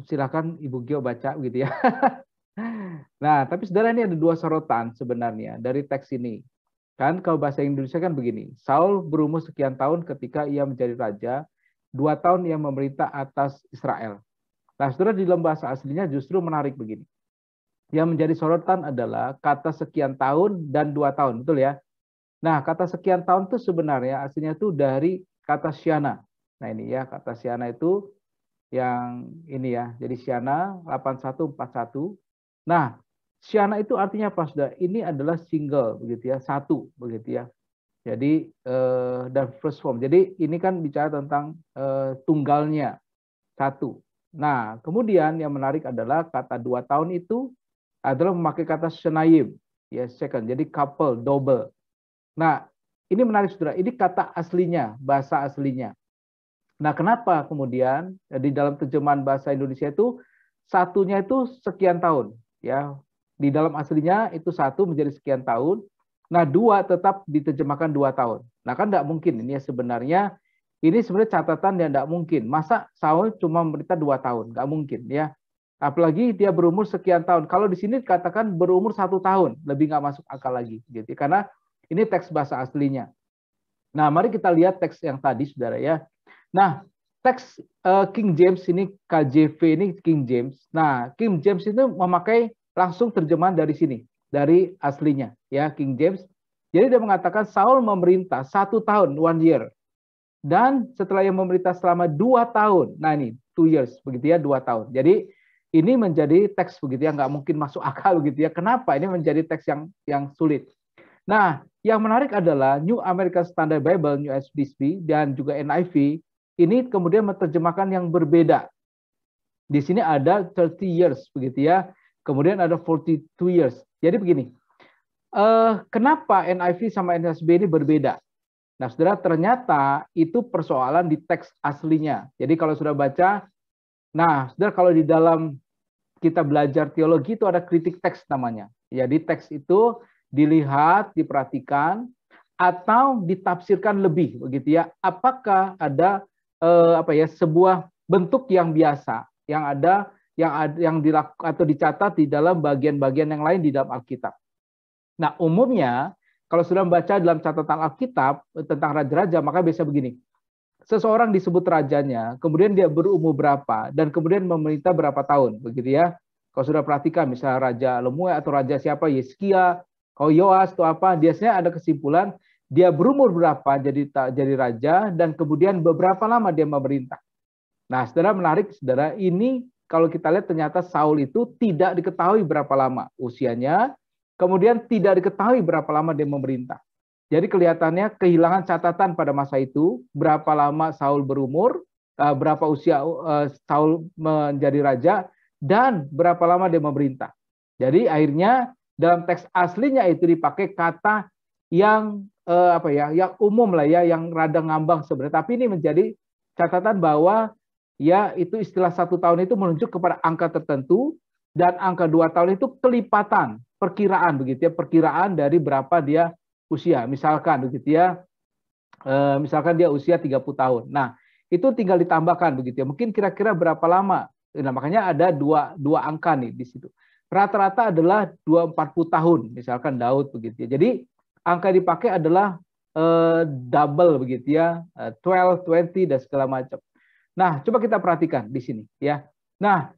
Silakan Ibu Gio baca gitu ya. Nah, tapi saudara ini ada dua sorotan sebenarnya dari teks ini. Kan kalau bahasa Indonesia kan begini, Saul berumur sekian tahun ketika ia menjadi raja, 2 tahun ia memerintah atas Israel. Nah, saudara di dalam bahasa aslinya justru menarik begini. Yang menjadi sorotan adalah kata sekian tahun dan 2 tahun, betul ya? Nah, kata sekian tahun itu sebenarnya aslinya itu dari kata Syana. Nah, ini ya, kata Syana itu yang ini ya, jadi Syana 8141. Nah, Syana itu artinya apa sudah? Ini adalah single begitu ya, satu begitu ya. Jadi dan first form. Jadi ini kan bicara tentang tunggalnya satu. Nah, kemudian yang menarik adalah kata 2 tahun itu adalah memakai kata shenayim, ya second, jadi couple, double. Nah, ini menarik saudara, ini kata aslinya, bahasa aslinya. Nah, kenapa kemudian di dalam terjemahan bahasa Indonesia itu satunya itu sekian tahun, ya. Di dalam aslinya itu satu menjadi sekian tahun. Nah, 2 tetap diterjemahkan 2 tahun. Nah, kan tidak mungkin ini ya sebenarnya. Ini sebenarnya catatan yang tidak mungkin. Masa Saul cuma memerintah 2 tahun? Nggak mungkin ya. Apalagi dia berumur sekian tahun. Kalau di sini dikatakan berumur 1 tahun, lebih nggak masuk akal lagi. Gitu. Karena ini teks bahasa aslinya. Nah, mari kita lihat teks yang tadi, saudara ya. Nah, teks King James ini, KJV ini King James. Nah, King James itu memakai langsung terjemahan dari sini, dari aslinya ya, King James. Jadi dia mengatakan Saul memerintah 1 tahun, 1 year. Dan setelah yang memerintah selama 2 tahun, nah ini 2 years, begitu ya, 2 tahun. Jadi ini menjadi teks begitu ya, nggak mungkin masuk akal begitu ya. Kenapa? Ini menjadi teks yang sulit. Nah, yang menarik adalah New American Standard Bible, New SBC, dan juga NIV, ini kemudian menerjemahkan yang berbeda. Di sini ada 30 years, begitu ya. Kemudian ada 42 years. Jadi begini, kenapa NIV sama NSB ini berbeda? Nah, saudara, ternyata itu persoalan di teks aslinya. Jadi kalau sudah baca, nah, saudara, kalau di dalam kita belajar teologi itu ada kritik teks namanya. Jadi teks itu dilihat, diperhatikan, atau ditafsirkan lebih, begitu ya. Apakah ada sebuah bentuk yang biasa yang ada yang dilakukan atau dicatat di dalam bagian-bagian yang lain di dalam Alkitab. Nah, umumnya kalau sudah membaca dalam catatan Alkitab tentang raja-raja, maka biasa begini. Seseorang disebut rajanya, kemudian dia berumur berapa, dan kemudian memerintah berapa tahun, begitu ya. Kalau sudah perhatikan, misalnya Raja Lemuel atau Raja siapa, Yeskia, kalau Yoas atau apa, biasanya ada kesimpulan, dia berumur berapa jadi raja, dan kemudian beberapa lama dia memerintah. Nah, saudara, menarik, saudara, ini kalau kita lihat ternyata Saul itu tidak diketahui berapa lama usianya, kemudian tidak diketahui berapa lama dia memerintah. Jadi kelihatannya kehilangan catatan pada masa itu, berapa lama Saul berumur, berapa usia Saul menjadi raja, dan berapa lama dia memerintah. Jadi akhirnya dalam teks aslinya itu dipakai kata yang yang umum lah ya, yang rada ngambang sebenarnya. Tapi ini menjadi catatan bahwa ya itu istilah 1 tahun itu menunjuk kepada angka tertentu, dan angka 2 tahun itu kelipatan, perkiraan begitu ya, perkiraan dari berapa dia usia. Misalkan begitu ya, misalkan dia usia 30 tahun. Nah, itu tinggal ditambahkan begitu ya. Mungkin kira-kira berapa lama. Nah, makanya ada dua angka nih di situ. Rata-rata adalah 240 tahun, misalkan Daud begitu ya. Jadi angka dipakai adalah double begitu ya, 12, 20 dan segala macam. Nah, coba kita perhatikan di sini ya. Nah,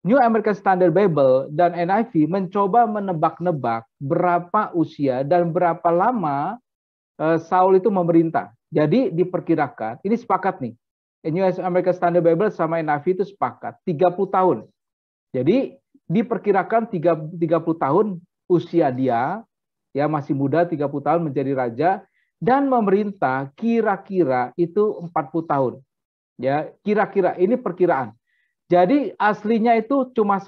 New American Standard Bible dan NIV mencoba menebak-nebak berapa usia dan berapa lama Saul itu memerintah. Jadi diperkirakan, ini sepakat nih, New American Standard Bible sama NIV itu sepakat, 30 tahun. Jadi diperkirakan 30 tahun usia dia, ya masih muda, 30 tahun menjadi raja, dan memerintah kira-kira itu 40 tahun. Ya, kira-kira, ini perkiraan. Jadi aslinya itu cuma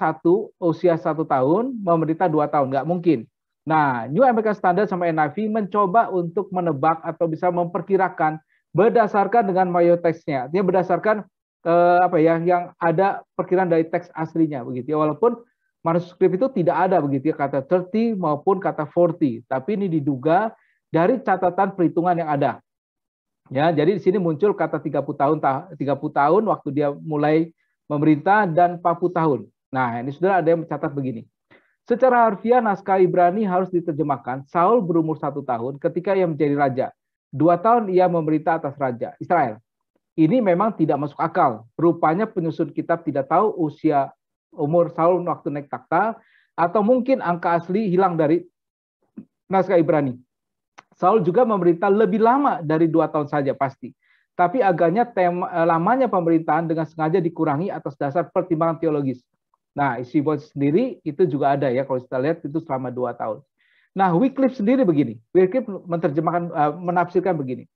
usia 1 tahun, memerintah 2 tahun, nggak mungkin. Nah, New American Standard sama NIV mencoba untuk menebak atau bisa memperkirakan berdasarkan dengan mayoritasnya, artinya berdasarkan yang ada perkiraan dari teks aslinya begitu ya. Walaupun manuskrip itu tidak ada begitu ya kata 30 maupun kata 40, tapi ini diduga dari catatan perhitungan yang ada. Ya, jadi di sini muncul kata 30 tahun waktu dia mulai memerintah dan 40 tahun. Nah, ini sudah ada yang mencatat begini. Secara harfiah naskah Ibrani harus diterjemahkan, Saul berumur 1 tahun ketika ia menjadi raja. 2 tahun ia memerintah atas raja Israel. Ini memang tidak masuk akal. Rupanya penyusun kitab tidak tahu umur Saul waktu naik takhta, atau mungkin angka asli hilang dari naskah Ibrani. Saul juga memerintah lebih lama dari 2 tahun saja pasti. Tapi agaknya lamanya pemerintahan dengan sengaja dikurangi atas dasar pertimbangan teologis. Nah, Isibon sendiri itu juga ada ya, kalau kita lihat itu selama 2 tahun. Nah, Wycliffe sendiri begini. Wycliffe menafsirkan begini.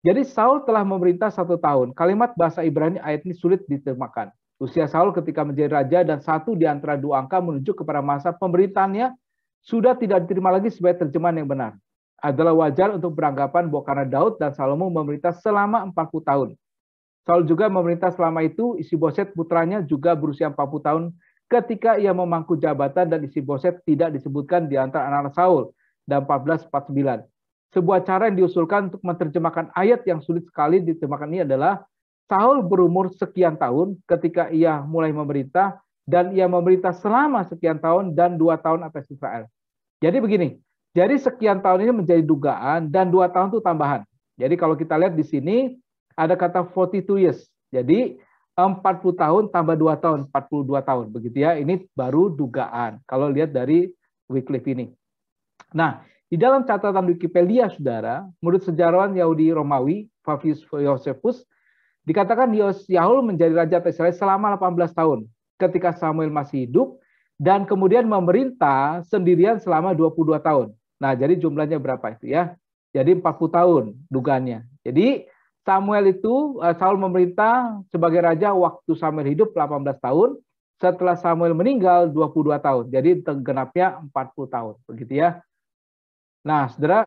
Jadi Saul telah memerintah 1 tahun. Kalimat bahasa Ibrani ayat ini sulit diterjemahkan. Usia Saul ketika menjadi raja dan satu di antara dua angka menunjuk kepada masa pemerintahannya sudah tidak diterima lagi sebagai terjemahan yang benar. Adalah wajar untuk beranggapan bahwa karena Daud dan Salomo memerintah selama 40 tahun. Saul juga memerintah selama itu, Isiboset putranya juga berusia 40 tahun ketika ia memangku jabatan dan Isiboset tidak disebutkan di antara anak-anak Saul dan 1449. Sebuah cara yang diusulkan untuk menerjemahkan ayat yang sulit sekali diterjemahkan ini adalah Saul berumur sekian tahun ketika ia mulai memerintah dan ia memerintah selama sekian tahun dan 2 tahun atas Israel. Jadi begini, jadi sekian tahun ini menjadi dugaan dan 2 tahun itu tambahan. Jadi kalau kita lihat di sini ada kata 42 years. Jadi 40 tahun tambah 2 tahun, 42 tahun. Begitu ya, ini baru dugaan kalau lihat dari Wycliffe ini. Nah, di dalam catatan Wikipedia, saudara, menurut sejarawan Yahudi Romawi, Flavius Josephus, dikatakan Saul menjadi raja Israel selama 18 tahun ketika Samuel masih hidup dan kemudian memerintah sendirian selama 22 tahun. Nah, jadi jumlahnya berapa itu ya? Jadi 40 tahun dugaannya. Jadi Saul memerintah sebagai raja waktu Samuel hidup 18 tahun, setelah Samuel meninggal 22 tahun. Jadi genapnya 40 tahun, begitu ya. Nah, saudara,